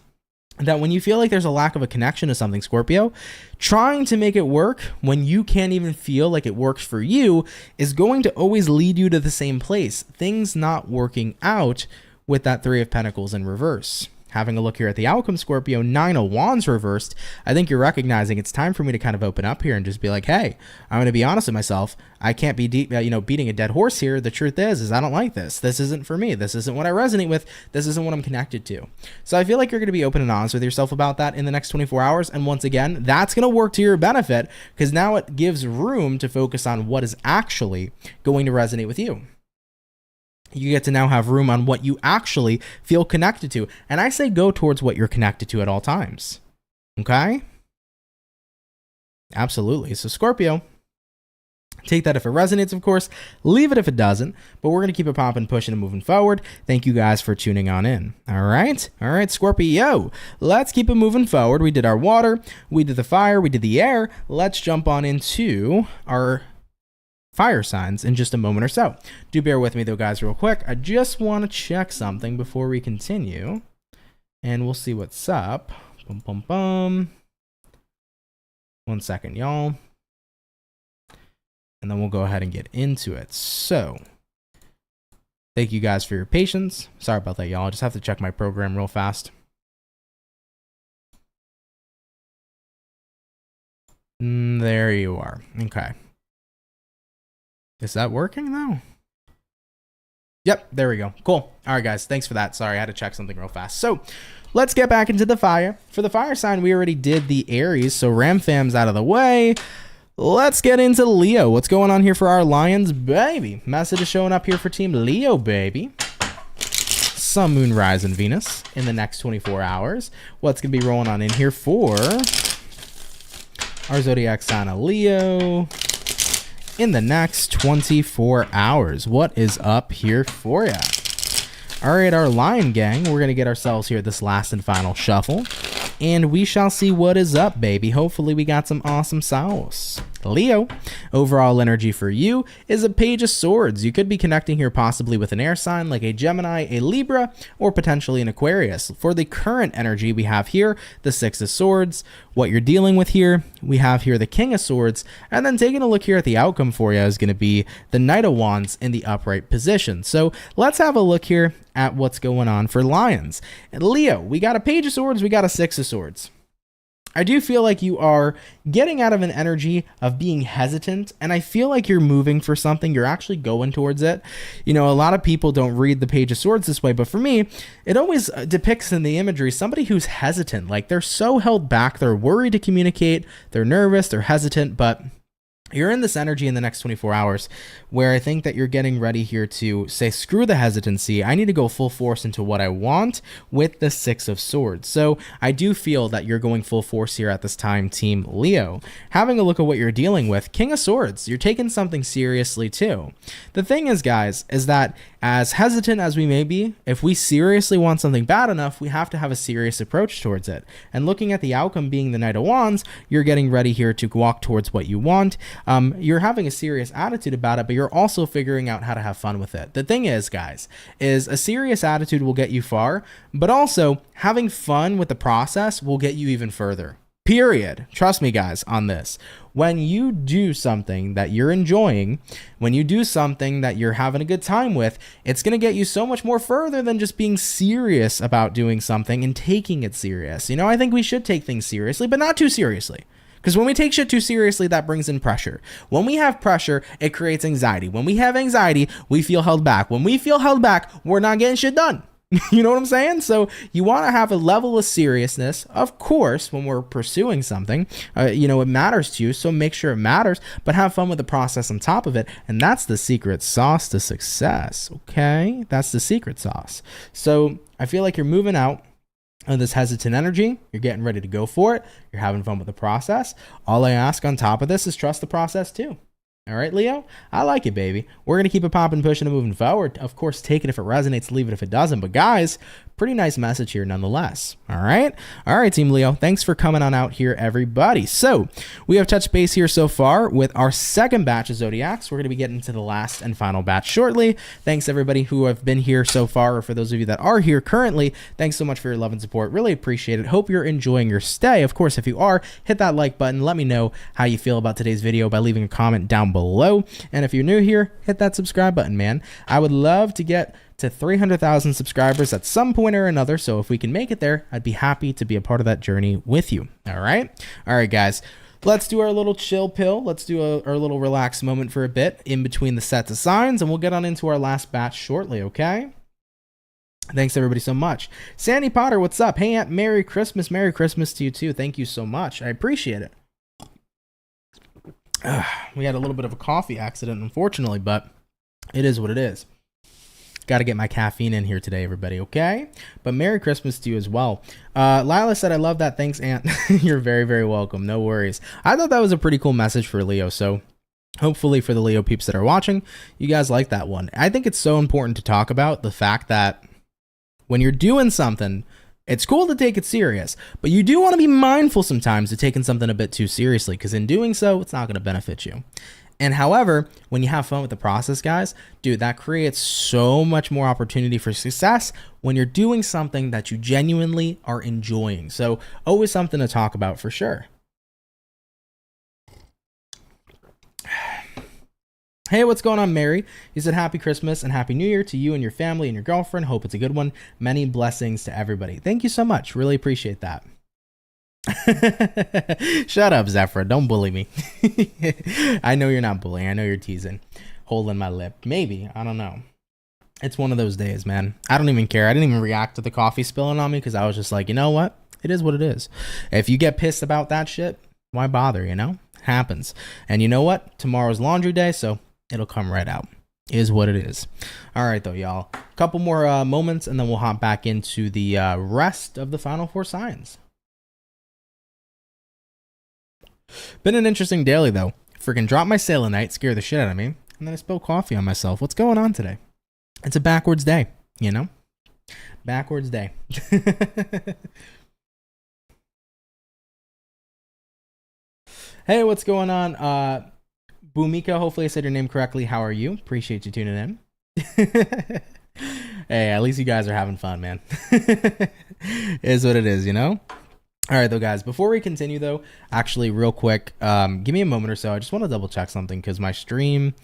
that when you feel like there's a lack of a connection to something, Scorpio, trying to make it work when you can't even feel like it works for you is going to always lead you to the same place. Things not working out with that Three of Pentacles in reverse. Having a look here at the outcome, Scorpio, Nine of Wands reversed. I think you're recognizing it's time for me to kind of open up here and just be like, hey, I'm going to be honest with myself. I can't be beating a dead horse here. The truth is I don't like this. This isn't for me. This isn't what I resonate with. This isn't what I'm connected to. So I feel like you're going to be open and honest with yourself about that in the next 24 hours. And once again, that's going to work to your benefit because now it gives room to focus on what is actually going to resonate with you. You get to now have room on what you actually feel connected to. And I say go towards what you're connected to at all times. Okay? Absolutely. So Scorpio, Take that if it resonates, of course. Leave it if it doesn't. But we're going to keep it popping, pushing, and moving forward. Thank you guys for tuning on in. All right? All right, Scorpio. Let's keep it moving forward. We did our water. We did the fire. We did the air. Let's jump on into our fire signs in just a moment or so. Do bear with me, though, guys, real quick. I just want to check something before we continue. And we'll see what's up. Bum, bum, bum. 1 second, y'all. And then we'll go ahead and get into it. So, thank you guys for your patience. Sorry about that, y'all. I just have to check my program real fast. There you are. Okay. Is that working, though? Yep, there we go. Cool. All right, guys. Thanks for that. Sorry, I had to check something real fast. So, let's get back into the fire. For the fire sign, we already did the Aries, so Ram Fam's out of the way. Let's get into Leo. What's going on here for our Lions, baby? Message is showing up here for Team Leo, baby. Sun, Moon, Rise, and Venus in the next 24 hours. What's going to be rolling on in here for our zodiac sign of Leo in the next 24 hours? What is up here for you? All right, our Lion gang, we're going to get ourselves here this last and final shuffle. And we shall see what is up, baby. Hopefully we got some awesome sauce. Leo, overall energy for you is a Page of Swords. You could be connecting here possibly with an air sign like a Gemini, a Libra, or potentially an Aquarius. For the current energy we have here, the Six of Swords. What you're dealing with here, we have here the King of Swords. And then taking a look here at the outcome for you is going to be the Knight of Wands in the upright position. So let's have a look here at what's going on for Lions. And Leo, we got a Page of Swords, we got a Six of Swords. I do feel like you are getting out of an energy of being hesitant, and I feel like you're moving for something. You're actually going towards it. You know, a lot of people don't read the Page of Swords this way, but for me, it always depicts in the imagery somebody who's hesitant. Like, they're so held back. They're worried to communicate. They're nervous. They're hesitant, but you're in this energy in the next 24 hours where I think that you're getting ready here to say, screw the hesitancy. I need to go full force into what I want with the Six of Swords. So I do feel that you're going full force here at this time, Team Leo. Having a look at what you're dealing with, King of Swords, you're taking something seriously too. The thing is, guys, is that as hesitant as we may be, if we seriously want something bad enough, we have to have a serious approach towards it. And looking at the outcome being the Knight of Wands, you're getting ready here to walk towards what you want. You're having a serious attitude about it, but you're also figuring out how to have fun with it. The thing is, guys, is a serious attitude will get you far, but also having fun with the process will get you even further. Period. Trust me, guys, on this. When you do something that you're enjoying, when you do something that you're having a good time with, it's going to get you so much more further than just being serious about doing something and taking it serious. You know, I think we should take things seriously, but not too seriously. Because when we take shit too seriously, that brings in pressure. When we have pressure, it creates anxiety. When we have anxiety, we feel held back. When we feel held back, we're not getting shit done. You know what I'm saying? So you want to have a level of seriousness, of course, when we're pursuing something. You know, it matters to you, so make sure it matters, but have fun with the process on top of it. And that's the secret sauce to success, okay? That's the secret sauce. So I feel like you're moving out of this hesitant energy. You're getting ready to go for it. You're having fun with the process. All I ask on top of this is trust the process too. All right, Leo, I like it, baby. We're going to keep it popping, pushing, and moving forward. Of course, take it if it resonates, leave it if it doesn't. But guys, pretty nice message here nonetheless. All right, Team Leo. Thanks for coming on out here, everybody. So we have touched base here so far with our second batch of Zodiacs. We're going to be getting to the last and final batch shortly. Thanks, everybody who have been here so far, or for those of you that are here currently, thanks so much for your love and support. Really appreciate it. Hope you're enjoying your stay. Of course, if you are, hit that like button. Let me know how you feel about today's video by leaving a comment down below. And if you're new here, hit that subscribe button, man. I would love to get to 300,000 subscribers at some point or another. So if we can make it there, I'd be happy to be a part of that journey with you. All right, guys. Let's do our little chill pill. Let's do our little relaxed moment for a bit in between the sets of signs, and we'll get on into our last batch shortly, okay? Thanks, everybody, so much. Sandy Potter, what's up? Hey, Aunt, Merry Christmas. Merry Christmas to you, too. Thank you so much. I appreciate it. We had a little bit of a coffee accident, unfortunately, but it is what it is. Got to get my caffeine in here today, everybody, okay? But Merry Christmas to you as well. Lila said, I love that. Thanks, Aunt. You're very, very welcome. No worries. I thought that was a pretty cool message for Leo, so Hopefully for the Leo peeps that are watching, you guys like that one. I think it's so important to talk about the fact that when you're doing something, it's cool to take it serious, but you do want to be mindful sometimes of taking something a bit too seriously, because in doing so, it's not going to benefit you. And however, when you have fun with the process, guys, dude, that creates so much more opportunity for success when you're doing something that you genuinely are enjoying. So always something to talk about for sure. Hey, what's going on, Mary? You said happy Christmas and happy New Year to you and your family and your girlfriend. Hope it's a good one. Many blessings to everybody. Thank you so much. Really appreciate that. Shut up, Zephyr. Don't bully me. I know you're not bullying. I know you're teasing. Holding my lip. Maybe. I don't know. It's one of those days, man. I don't even care. I didn't even react to the coffee spilling on me because I was just like, you know what? It is what it is. If you get pissed about that shit, why bother, you know? It happens. And you know what? Tomorrow's laundry day, so it'll come right out. Is what it is. All right, though, y'all. A couple more moments, and then we'll hop back into the rest of the final 4 signs. Been an interesting daily, though. Freaking dropped my selenite, scare the shit out of me, and then I spilled coffee on myself. What's going on today? It's a backwards day, you know? Backwards day. Hey, what's going on? Bumika, hopefully I said your name correctly. How are you? Appreciate you tuning in. Hey, at least you guys are having fun, man. Is what it is, you know? All right, though, guys, before we continue, though, actually, real quick, give me a moment or so. I just want to double check something because my stream,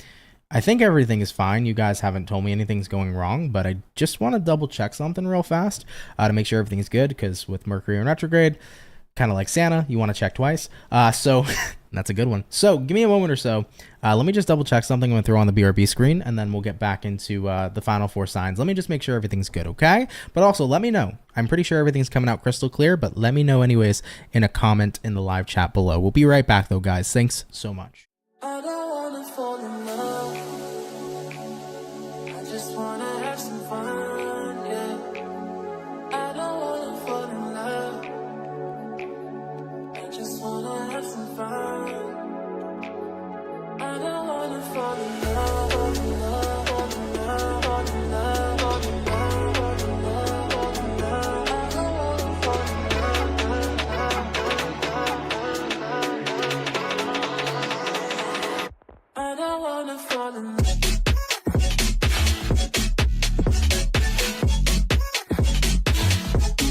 I think everything is fine. You guys haven't told me anything's going wrong, but I just want to double check something real fast to make sure everything's good, because with Mercury in retrograde, kind of like Santa, you want to check twice. So that's a good one. So give me a moment or so. Let me just double check something. I'm going to throw on the BRB screen, and then we'll get back into the final 4 signs. Let me just make sure everything's good, okay? But also, let me know. I'm pretty sure everything's coming out crystal clear, but let me know anyways in a comment in the live chat below. We'll be right back, though, guys. Thanks so much. I don't wanna fall in love. I just wanna have some fun, yeah. I don't wanna fall in love. I just wanna have some fun. I don't wanna fall in love, fall in love, fall in love, fall in love, fall in love, fall in love, fall in love. I don't wanna fall in love.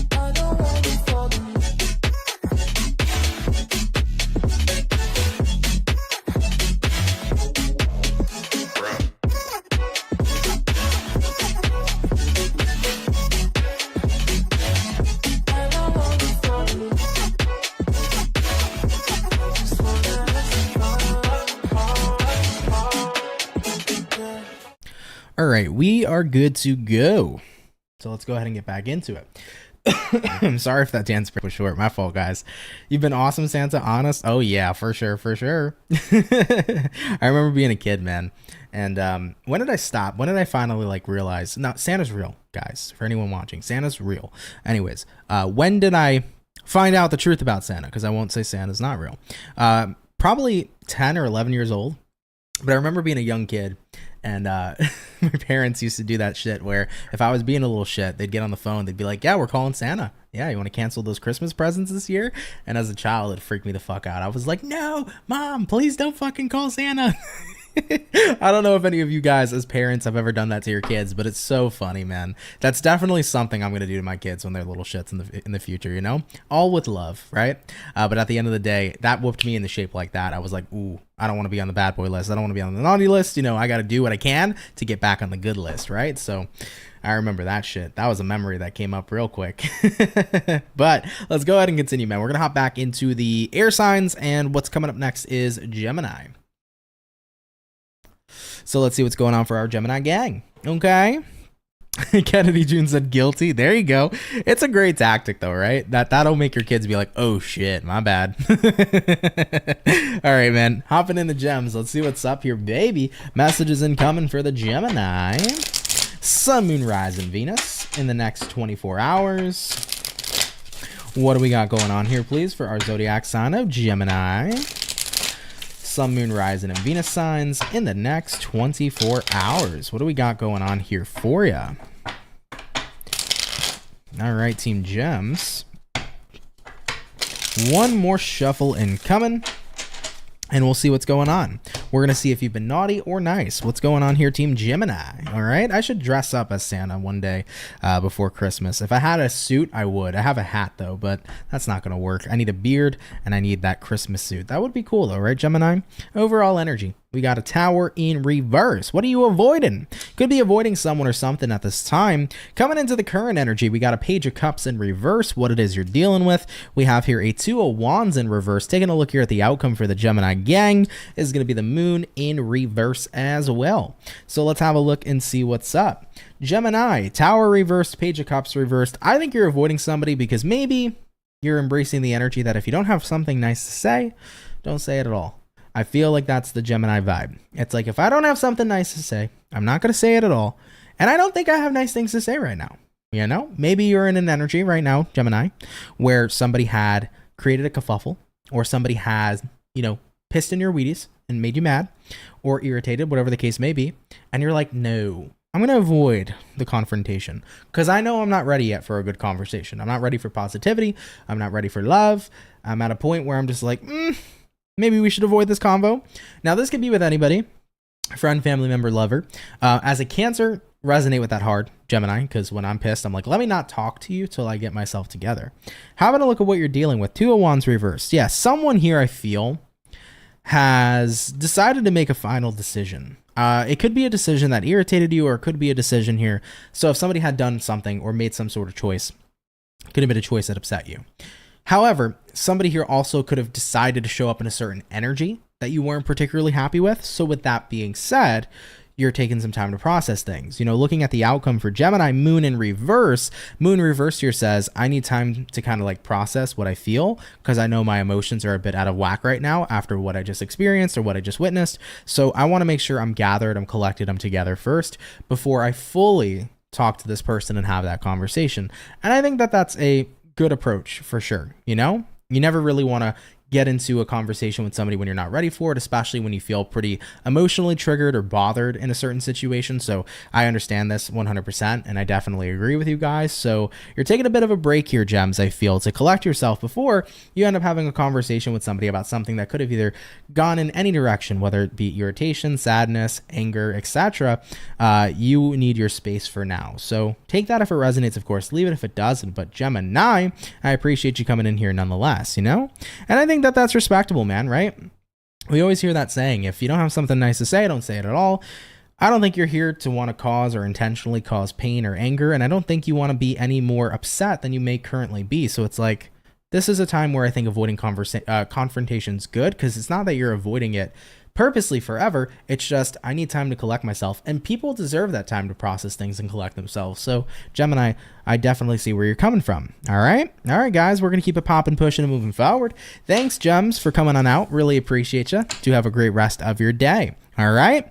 I don't wanna fall in love. All right, we are good to go. So let's go ahead and get back into it. I'm sorry if that dance break was short. My fault, guys. You've been awesome, Santa. Honest. Oh, yeah, for sure, for sure. I remember being a kid, man. And when did I stop? When did I finally like realize? No, Santa's real, guys. For anyone watching, Santa's real. Anyways, when did I find out the truth about Santa? Because I won't say Santa's not real. Probably 10 or 11 years old. But I remember being a young kid. And my parents used to do that shit where if I was being a little shit, they'd get on the phone. They'd be like, yeah, we're calling Santa. Yeah, you want to cancel those Christmas presents this year? And as a child, it freaked me the fuck out. I was like, no, Mom, please don't fucking call Santa. I don't know if any of you guys as parents have ever done that to your kids, but it's so funny, man. That's definitely something I'm going to do to my kids when they're little shits in the future, you know? All with love, right? But at the end of the day, that whooped me into shape like that. I was like, ooh, I don't want to be on the bad boy list. I don't want to be on the naughty list. You know, I got to do what I can to get back on the good list, right? So I remember that shit. That was a memory that came up real quick. But let's go ahead and continue, man. We're going to hop back into the air signs, and what's coming up next is Gemini. So let's see what's going on for our Gemini gang. Okay. Kennedy June said guilty. There you go. It's a great tactic though, right? That'll make your kids be like, oh shit, my bad. All right, man. Hopping in the gems. Let's see what's up here, baby. Messages incoming for the Gemini. Sun, Moon, Rise, and Venus in the next 24 hours. What do we got going on here, please, for our zodiac sign of Gemini? Sun, Moon, Rising, and Venus signs in the next 24 hours. What do we got going on here for you? All right, Team Gems. One more shuffle incoming, and we'll see what's going on. We're going to see if you've been naughty or nice. What's going on here, Team Gemini? All right, I should dress up as Santa one day before Christmas. If I had a suit, I would. I have a hat, though, but that's not going to work. I need a beard, and I need that Christmas suit. That would be cool, though, right, Gemini? Overall energy. We got a Tower in reverse. What are you avoiding? Could be avoiding someone or something at this time. Coming into the current energy, we got a Page of Cups in reverse, what it is you're dealing with. We have here a Two of Wands in reverse. Taking a look here at the outcome for the Gemini gang is going to be the Moon in reverse as well. So let's have a look and see what's up. Gemini, Tower reversed, Page of Cups reversed. I think you're avoiding somebody because maybe you're embracing the energy that if you don't have something nice to say, don't say it at all. I feel like that's the Gemini vibe. It's like, if I don't have something nice to say, I'm not going to say it at all. And I don't think I have nice things to say right now. You know, maybe you're in an energy right now, Gemini, where somebody had created a kerfuffle, or somebody has, you know, pissed in your Wheaties and made you mad or irritated, whatever the case may be. And you're like, no, I'm going to avoid the confrontation because I know I'm not ready yet for a good conversation. I'm not ready for positivity. I'm not ready for love. I'm at a point where I'm just like, maybe we should avoid this convo. Now, this could be with anybody, friend, family member, lover. As a Cancer, resonate with that hard, Gemini, because when I'm pissed, I'm like, let me not talk to you till I get myself together. Having a look at what you're dealing with. Two of Wands reversed. Yeah, someone here, I feel, has decided to make a final decision. It could be a decision that irritated you, or it could be a decision here. So if somebody had done something or made some sort of choice, it could have been a choice that upset you. However, somebody here also could have decided to show up in a certain energy that you weren't particularly happy with. So with that being said, you're taking some time to process things. You know, looking at the outcome for Gemini, Moon in reverse. Moon reverse here says, I need time to kind of like process what I feel because I know my emotions are a bit out of whack right now after what I just experienced or what I just witnessed. So I want to make sure I'm gathered, I'm collected, I'm together first before I fully talk to this person and have that conversation. And I think that that's a good approach for sure. You know, you never really want to get into a conversation with somebody when you're not ready for it, especially when you feel pretty emotionally triggered or bothered in a certain situation. So I understand this 100%, and I definitely agree with you guys. So you're taking a bit of a break here, Gems, I feel, to collect yourself before you end up having a conversation with somebody about something that could have either gone in any direction, whether it be irritation, sadness, anger, etc. You need your space for now. So take that if it resonates, of course. Leave it if it doesn't. But Gemini, I appreciate you coming in here nonetheless, you know? And I think that that's respectable, man, right? We always hear that saying, if you don't have something nice to say, don't say it at all. I don't think you're here to want to cause or intentionally cause pain or anger, and I don't think you want to be any more upset than you may currently be. So it's like, this is a time where I think avoiding confrontation is good, because it's not that you're avoiding it purposely forever. It's just, I need time to collect myself, and people deserve that time to process things and collect themselves. So Gemini, I definitely see where you're coming from. All right, guys, we're gonna keep it popping, pushing, and moving forward. Thanks, Gems, for coming on out. Really appreciate you. Do have a great rest of your day. All right,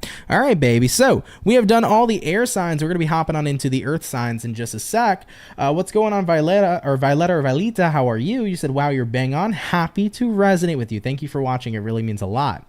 baby. So we have done all the air signs. We're gonna be hopping on into the earth signs in just a sec. What's going on, Violetta? How are you? You said, wow, you're bang on. Happy to resonate with you. Thank you for watching. It really means a lot.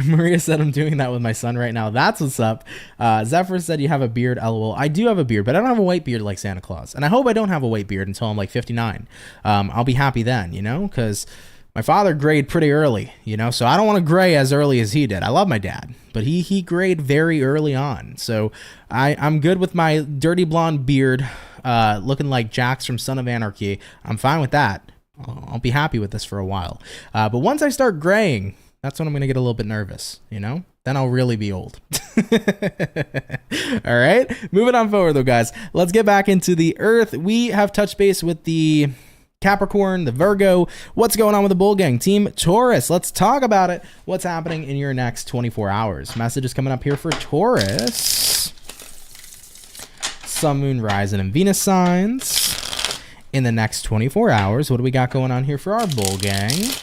Maria said, I'm doing that with my son right now. That's what's up. Zephyr said, you have a beard. LOL. I do have a beard, but I don't have a white beard like Santa Claus. And I hope I don't have a white beard until I'm like 59. I'll be happy then, you know, because my father grayed pretty early, you know, so I don't want to gray as early as he did. I love my dad, but he grayed very early on. So I'm good with my dirty blonde beard, looking like Jax from Son of Anarchy. I'm fine with that. I'll be happy with this for a while. But once I start graying, that's when I'm going to get a little bit nervous, you know? Then I'll really be old. All right. Moving on forward, though, guys. Let's get back into the earth. We have touched base with the Capricorn, the Virgo. What's going on with the Bull Gang? Team Taurus. Let's talk about it. What's happening in your next 24 hours? Message is coming up here for Taurus. Sun, Moon, Rising, and Venus signs in the next 24 hours. What do we got going on here for our Bull Gang?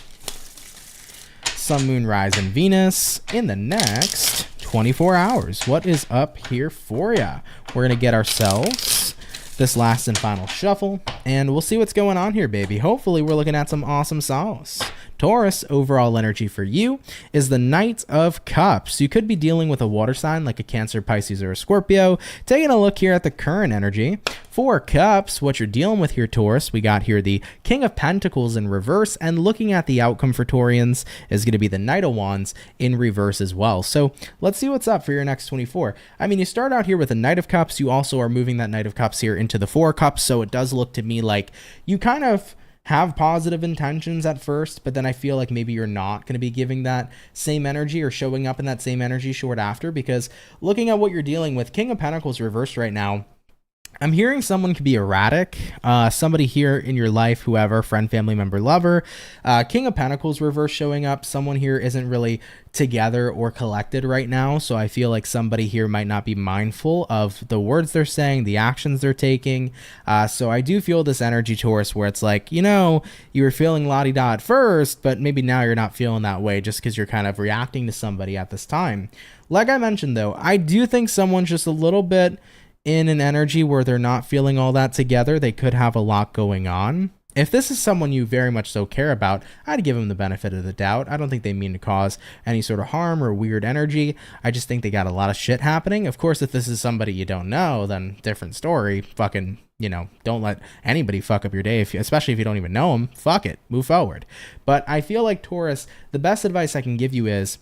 Sun, Moon, Rising, Venus in the next 24 hours. What is up here for ya? We're going to get ourselves this last and final shuffle, and we'll see what's going on here, baby. Hopefully, we're looking at some awesome sauce. Taurus, overall energy for you is the Knight of Cups. You could be dealing with a water sign like a Cancer, Pisces, or a Scorpio. Taking a look here at the current energy. 4 Cups, what you're dealing with here, Taurus, we got here the King of Pentacles in reverse, and looking at the outcome for Taurians is going to be the Knight of Wands in reverse as well. So let's see what's up for your next 24. I mean, you start out here with a Knight of Cups. You also are moving that Knight of Cups here into the 4 Cups, so it does look to me like you kind of have positive intentions at first, but then I feel like maybe you're not going to be giving that same energy or showing up in that same energy short after, because looking at what you're dealing with, King of Pentacles reversed right now, I'm hearing someone could be erratic, somebody here in your life, whoever, friend, family member, lover. King of Pentacles reverse showing up. Someone here isn't really together or collected right now. So I feel like somebody here might not be mindful of the words they're saying, the actions they're taking. So I do feel this energy, Taurus, where it's like, you know, you were feeling la-di-da at first, but maybe now you're not feeling that way just because you're kind of reacting to somebody at this time. Like I mentioned, though, I do think someone's just a little bit in an energy where they're not feeling all that together. They could have a lot going on. If this is someone you very much so care about, I'd give them the benefit of the doubt. I don't think they mean to cause any sort of harm or weird energy. I just think they got a lot of shit happening. Of course, if this is somebody you don't know, then different story. Fucking, you know, don't let anybody fuck up your day, especially if you don't even know them. Fuck it. Move forward. But I feel like, Taurus, the best advice I can give you is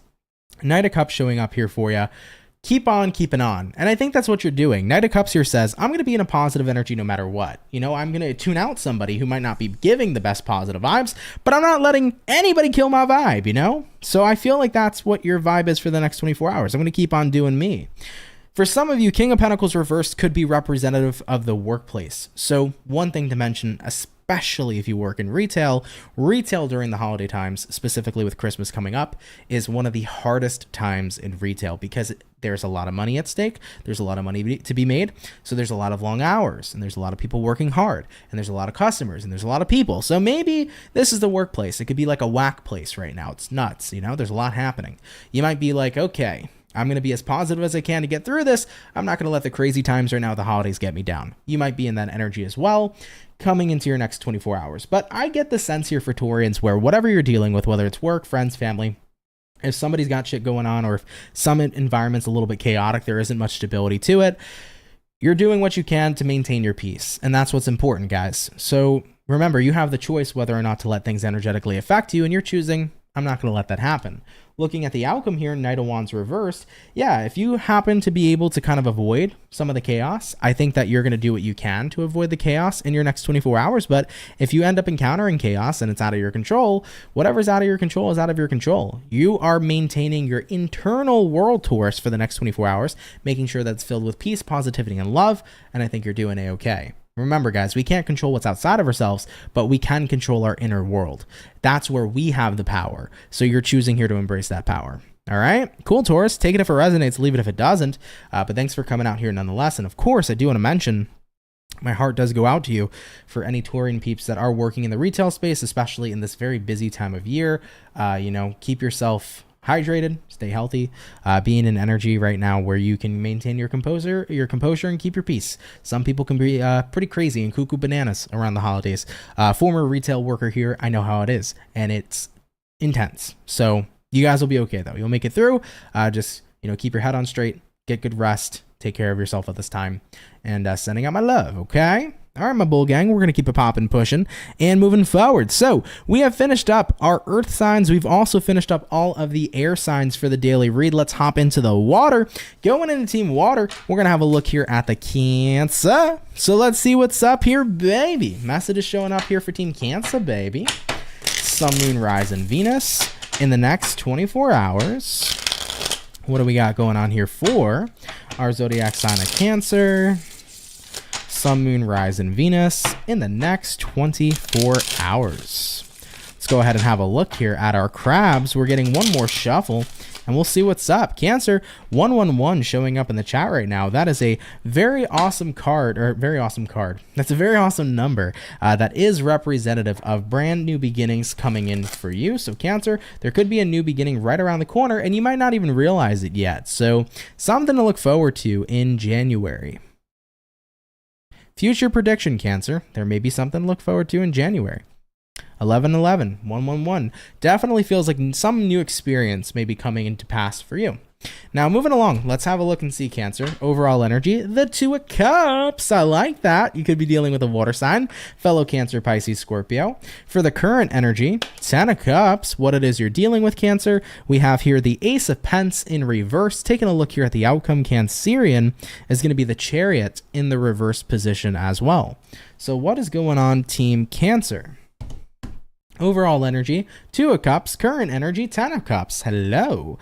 Knight of Cups showing up here for you. Keep on keeping on. And I think that's what you're doing. Knight of Cups here says, I'm going to be in a positive energy no matter what. You know, I'm going to tune out somebody who might not be giving the best positive vibes, but I'm not letting anybody kill my vibe, you know? So I feel like that's what your vibe is for the next 24 hours. I'm going to keep on doing me. For some of you, King of Pentacles reversed could be representative of the workplace. So one thing to mention, especially if you work in retail during the holiday times, specifically with Christmas coming up, is one of the hardest times in retail because there's a lot of money at stake. There's a lot of money to be made. So there's a lot of long hours, and there's a lot of people working hard, and there's a lot of customers, and there's a lot of people. So maybe this is the workplace. It could be like a whack place right now. It's nuts. You know, there's a lot happening. You might be like, okay, I'm going to be as positive as I can to get through this. I'm not going to let the crazy times right now, the holidays, get me down. You might be in that energy as well coming into your next 24 hours. But I get the sense here for Taurians where whatever you're dealing with, whether it's work, friends, family, if somebody's got shit going on or if some environment's a little bit chaotic, there isn't much stability to it, you're doing what you can to maintain your peace. And that's what's important, guys. So remember, you have the choice whether or not to let things energetically affect you, and you're choosing, I'm not going to let that happen. Looking at the outcome here, Knight of Wands reversed, yeah, if you happen to be able to kind of avoid some of the chaos, I think that you're going to do what you can to avoid the chaos in your next 24 hours. But if you end up encountering chaos and it's out of your control, whatever's out of your control is out of your control. You are maintaining your internal world, Taurus, for the next 24 hours, making sure that's filled with peace, positivity, and love, and I think you're doing A-okay. Remember, guys, we can't control what's outside of ourselves, but we can control our inner world. That's where we have the power. So you're choosing here to embrace that power. All right, cool, Taurus. Take it if it resonates, leave it if it doesn't. But thanks for coming out here nonetheless. And of course, I do want to mention, my heart does go out to you for any Taurian peeps that are working in the retail space, especially in this very busy time of year. You know, keep yourself hydrated, stay healthy, be in an energy right now where you can maintain your composure and keep your peace. Some people can be pretty crazy and cuckoo bananas around the holidays. Former retail worker here, I know how it is, and it's intense. So you guys will be okay though. You'll make it through. Just, you know, keep your head on straight, get good rest, take care of yourself at this time, and sending out my love, okay? All right, my bull gang, we're going to keep it popping, pushing, and moving forward. So we have finished up our earth signs. We've also finished up all of the air signs for the daily read. Let's hop into the water. Going into Team Water, we're going to have a look here at the Cancer. So let's see what's up here, baby. Message is showing up here for Team Cancer, baby. Sun, Moon, Rise, and Venus in the next 24 hours. What do we got going on here for our zodiac sign of Cancer? Sun, Moon, Rise, and Venus in the next 24 hours. Let's go ahead and have a look here at our crabs. We're getting one more shuffle, and we'll see what's up. Cancer 111 showing up in the chat right now. That is a very awesome card, or very awesome card. That's a very awesome number that is representative of brand new beginnings coming in for you. So Cancer, there could be a new beginning right around the corner, and you might not even realize it yet. So something to look forward to in January. Future prediction, Cancer. There may be something to look forward to in January. 1111, 111. Definitely feels like some new experience may be coming into pass for you. Now, moving along, let's have a look and see Cancer. Overall energy, the Two of Cups. I like that. You could be dealing with a water sign, fellow Cancer, Pisces, Scorpio. For the current energy, 10 of Cups, what it is you're dealing with, Cancer. We have here the Ace of Pence in reverse. Taking a look here at the outcome, Cancerian is going to be the Chariot in the reverse position as well. So what is going on, Team Cancer? Overall energy, 2 of Cups. Current energy, 10 of Cups. Hello.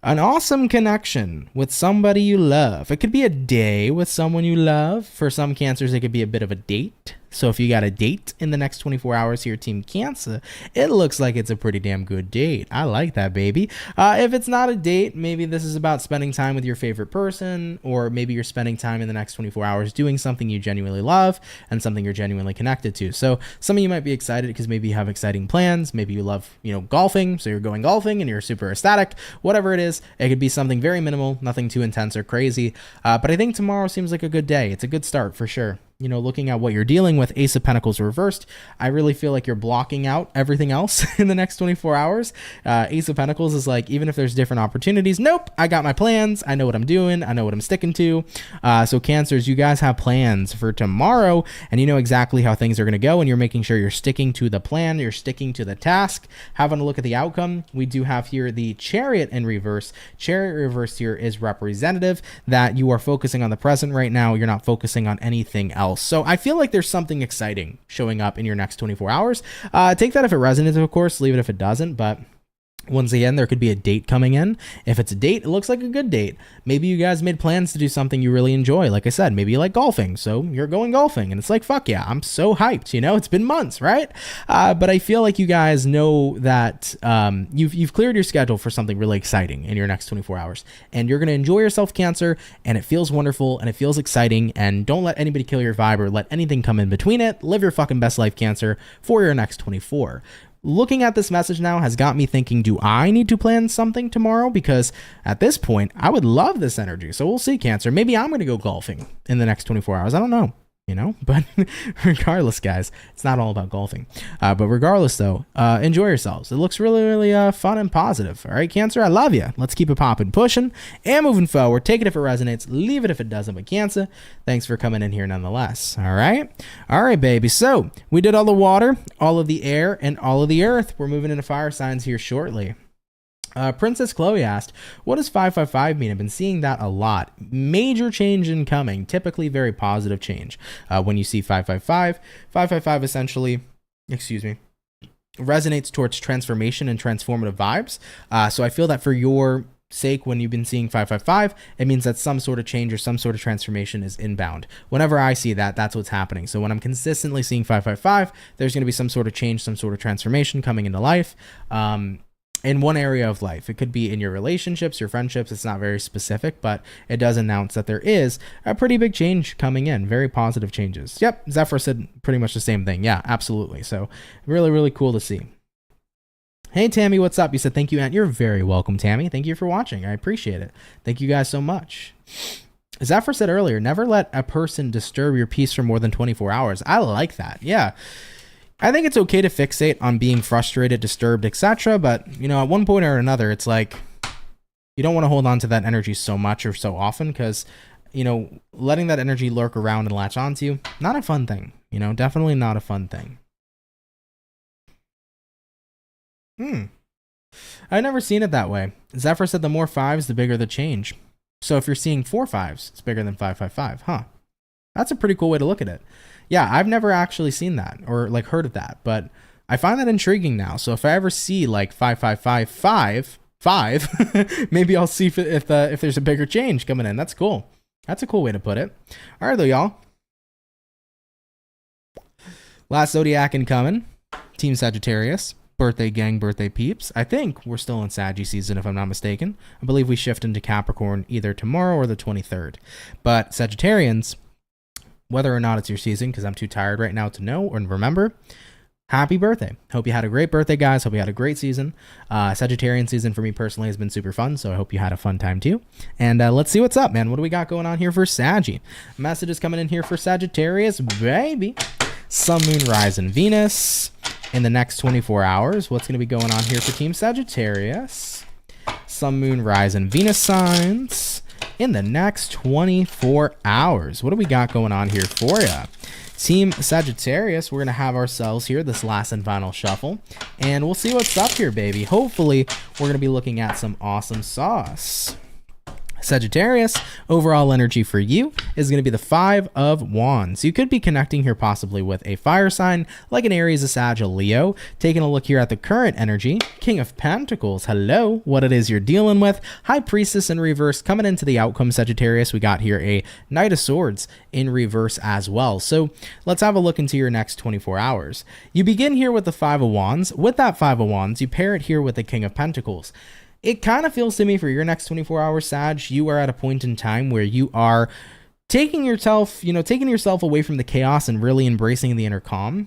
An awesome connection with somebody you love. It could be a day with someone you love. For some Cancers, it could be a bit of a date. So if you got a date in the next 24 hours here, Team Cancer, it looks like it's a pretty damn good date. I like that, baby. If it's not a date, maybe this is about spending time with your favorite person, or maybe you're spending time in the next 24 hours doing something you genuinely love and something you're genuinely connected to. So some of you might be excited because maybe you have exciting plans. Maybe you love, golfing. So you're going golfing and you're super ecstatic. Whatever it is, it could be something very minimal, nothing too intense or crazy. But I think tomorrow seems like a good day. It's a good start for sure. Looking at what you're dealing with, Ace of Pentacles reversed, I really feel like you're blocking out everything else in the next 24 hours. Ace of Pentacles is like, even if there's different opportunities, nope, I got my plans. I know what I'm doing. I know what I'm sticking to. So Cancers, you guys have plans for tomorrow, and you know exactly how things are going to go, and you're making sure you're sticking to the plan. You're sticking to the task. Having a look at the outcome, we do have here the Chariot in reverse. Chariot reverse here is representative that you are focusing on the present right now. You're not focusing on anything else. So I feel like there's something exciting showing up in your next 24 hours. Take that if it resonates, of course. Leave it if it doesn't. But once again, there could be a date coming in. If it's a date, it looks like a good date. Maybe you guys made plans to do something you really enjoy. Like I said, maybe you like golfing, so you're going golfing. And it's like, fuck yeah, I'm so hyped. It's been months, right? But I feel like you guys know that you've cleared your schedule for something really exciting in your next 24 hours. And you're going to enjoy yourself, Cancer, and it feels wonderful, and it feels exciting. And don't let anybody kill your vibe or let anything come in between it. Live your fucking best life, Cancer, for your next 24. Looking at this message now has got me thinking, do I need to plan something tomorrow? Because at this point, I would love this energy. So we'll see, Cancer. Maybe I'm going to go golfing in the next 24 hours. I don't know. But regardless, guys, it's not all about golfing. But regardless, though, enjoy yourselves. It looks really, really fun and positive. All right, Cancer, I love you. Let's keep it popping, pushing, and moving forward. Take it if it resonates. Leave it if it doesn't. But Cancer, thanks for coming in here nonetheless. All right, baby. So we did all the water, all of the air, and all of the earth. We're moving into fire signs here shortly. Princess Chloe asked, what does 555 mean? I've been seeing that a lot. Major change incoming, typically very positive change. When you see 555, 555 essentially, resonates towards transformation and transformative vibes. So I feel that for your sake, when you've been seeing 555, it means that some sort of change or some sort of transformation is inbound. Whenever I see that, that's what's happening. So when I'm consistently seeing 555, there's going to be some sort of change, some sort of transformation coming into life. In one area of life. It could be in your relationships, your friendships. It's not very specific, but it does announce that there is a pretty big change coming in. Very positive changes. Yep, Zephyr said pretty much the same thing. Yeah, absolutely. So really, really cool to see. Hey, Tammy, what's up? You said, thank you, Aunt. You're very welcome, Tammy. Thank you for watching. I appreciate it. Thank you guys so much. Zephyr said earlier, never let a person disturb your peace for more than 24 hours. I like that. Yeah. I think it's okay to fixate on being frustrated, disturbed, etc. But, at one point or another, it's like you don't want to hold on to that energy so much or so often because, letting that energy lurk around and latch onto you, not a fun thing. Definitely not a fun thing. I've never seen it that way. Zephyr said the more fives, the bigger the change. So if you're seeing 4 5s, it's bigger than 555. Huh. That's a pretty cool way to look at it. Yeah, I've never actually seen that or heard of that, but I find that intriguing now. So if I ever see 55555, maybe I'll see if there's a bigger change coming in. That's cool. That's a cool way to put it. All right, though, y'all. Last zodiac incoming, Team Sagittarius. Birthday gang, birthday peeps. I think we're still in Saggy season, if I'm not mistaken. I believe we shift into Capricorn either tomorrow or the 23rd. But Sagittarians, whether or not it's your season, because I'm too tired right now to know and remember, happy birthday. Hope you had a great birthday, guys. Hope you had a great season. Sagittarian season for me personally has been super fun, so I hope you had a fun time too. And let's see what's up, man. What do we got going on here for Saggy? Messages coming in here for Sagittarius, baby. Sun, Moon, Rise, and Venus. in the next 24 hours. What's going to be going on here for Team Sagittarius? Sun, Moon, Rise, and Venus signs in the next 24 hours. What do we got going on here for you? Team Sagittarius, we're going to have ourselves here this last and final shuffle, and we'll see what's up here, baby. Hopefully, we're going to be looking at some awesome sauce. Sagittarius, overall energy for you is going to be the Five of Wands. You could be connecting here possibly with a fire sign like an Aries, a Sag, a Leo. Taking a look here at the current energy, King of Pentacles, hello, what it is you're dealing with. High Priestess in reverse. Coming into the outcome, Sagittarius, we got here a Knight of Swords in reverse as well. So let's have a look into your next 24 hours. You begin here with the Five of Wands. With that Five of Wands, you pair it here with the King of Pentacles. It kind of feels to me for your next 24 hours, Sag, you are at a point in time where you are taking yourself away from the chaos and really embracing the inner calm.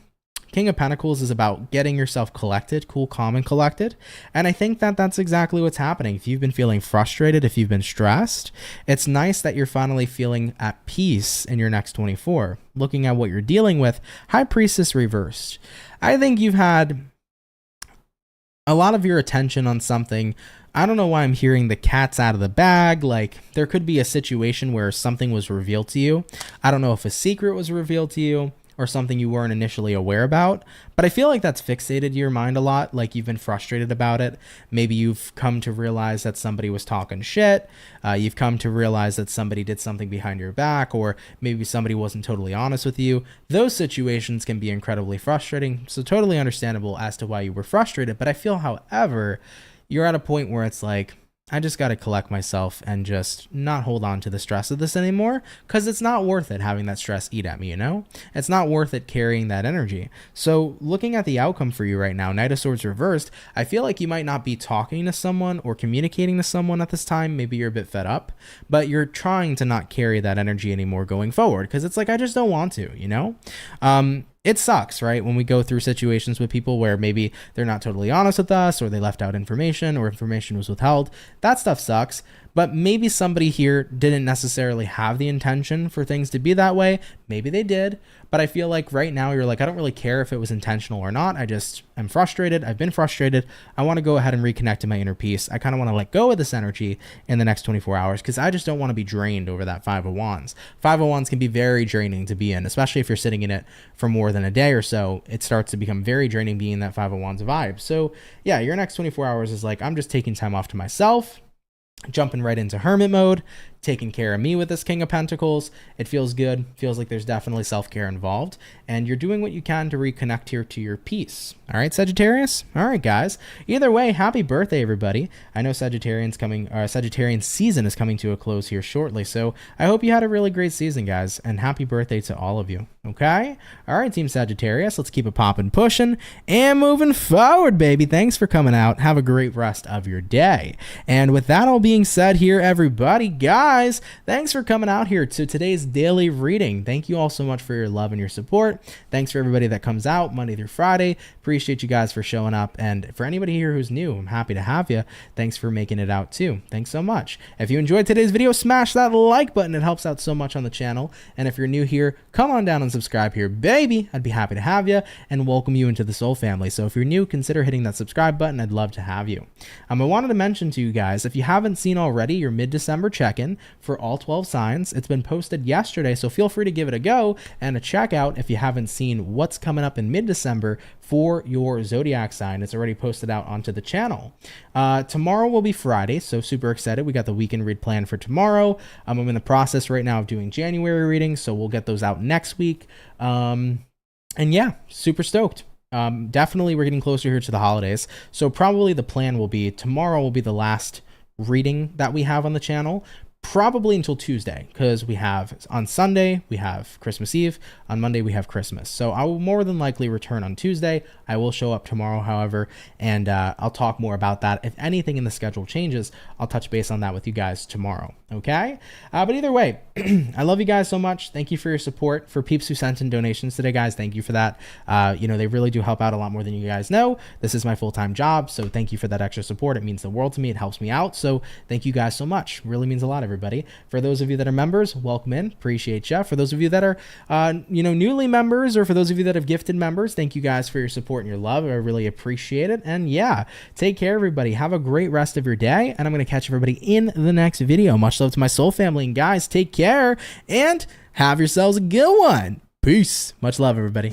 King of Pentacles is about getting yourself collected, cool, calm, and collected. And I think that that's exactly what's happening. If you've been feeling frustrated, if you've been stressed, it's nice that you're finally feeling at peace in your next 24. Looking at what you're dealing with, High Priestess reversed. I think you've had a lot of your attention on something. I don't know why I'm hearing the cat's out of the bag. Like, there could be a situation where something was revealed to you. I don't know if a secret was revealed to you or something you weren't initially aware about, but I feel like that's fixated your mind a lot. Like, you've been frustrated about it. Maybe you've come to realize that somebody was talking shit. You've come to realize that somebody did something behind your back, or maybe somebody wasn't totally honest with you. Those situations can be incredibly frustrating. So totally understandable as to why you were frustrated. But I feel, however, you're at a point where it's like, I just got to collect myself and just not hold on to the stress of this anymore, because it's not worth it having that stress eat at me, you know? It's not worth it carrying that energy. So looking at the outcome for you right now, Knight of Swords reversed, I feel like you might not be talking to someone or communicating to someone at this time. Maybe you're a bit fed up, but you're trying to not carry that energy anymore going forward, because it's like, I just don't want to, you know? It sucks, right? When we go through situations with people where maybe they're not totally honest with us, or they left out information, or information was withheld. That stuff sucks. But maybe somebody here didn't necessarily have the intention for things to be that way. Maybe they did. But I feel like right now you're like, I don't really care if it was intentional or not. I just am frustrated. I've been frustrated. I want to go ahead and reconnect to my inner peace. I kind of want to let go of this energy in the next 24 hours because I just don't want to be drained over that Five of Wands. Five of Wands can be very draining to be in, especially if you're sitting in it for more than a day or so. It starts to become very draining being in that Five of Wands vibe. So yeah, your next 24 hours is like, I'm just taking time off to myself, jumping right into hermit mode, taking care of me with this King of Pentacles. It feels good. Feels like there's definitely self-care involved, and you're doing what you can to reconnect here to your peace. All right, Sagittarius. All right, guys. Either way, happy birthday, everybody. I know Sagittarian season is coming to a close here shortly, so I hope you had a really great season, guys, and happy birthday to all of you. Okay. All right, Team Sagittarius. Let's keep it popping, pushing, and moving forward, baby. Thanks for coming out. Have a great rest of your day. And with that all being said here, everybody, guys, thanks for coming out here to today's daily reading. Thank you all so much for your love and your support. Thanks for everybody that comes out Monday through Friday. Appreciate you guys for showing up. And for anybody here who's new, I'm happy to have you. Thanks for making it out too. Thanks so much. If you enjoyed today's video, smash that like button. It helps out so much on the channel. And if you're new here, come on down and subscribe here, baby. I'd be happy to have you and welcome you into the Soul family. So if you're new, consider hitting that subscribe button. I'd love to have you. I wanted to mention to you guys, if you haven't seen already, your mid-December check-in for all 12 signs. It's been posted yesterday, so feel free to give it a go and a check out if you haven't seen what's coming up in mid-December for your zodiac sign. It's already posted out onto the channel. Tomorrow will be Friday, so super excited. We got the weekend read plan for tomorrow. I'm in the process right now of doing January readings, so we'll get those out next week. And yeah, super stoked. Definitely we're getting closer here to the holidays, so probably the plan will be tomorrow will be the last reading that we have on the channel, probably until Tuesday, because we have on Sunday we have Christmas Eve, on Monday we have Christmas, so I will more than likely return on Tuesday. I will show up tomorrow, however, and I'll talk more about that. If anything in the schedule changes, I'll touch base on that with you guys tomorrow. Okay, but either way, I love you guys so much. Thank you for your support. For peeps who sent in donations today, guys, thank you for that. You know, they really do help out a lot more than you guys know. This is my full-time job, so thank you for that extra support. It means the world to me. It helps me out, so thank you guys so much. Really means a lot, everybody. everybody. For those of you that are members, welcome in. Appreciate you. For those of you that are, newly members, or for those of you that have gifted members, thank you guys for your support and your love. I really appreciate it. And yeah, take care, everybody. Have a great rest of your day. And I'm going to catch everybody in the next video. Much love to my soul family. And guys, take care and have yourselves a good one. Peace. Much love, everybody.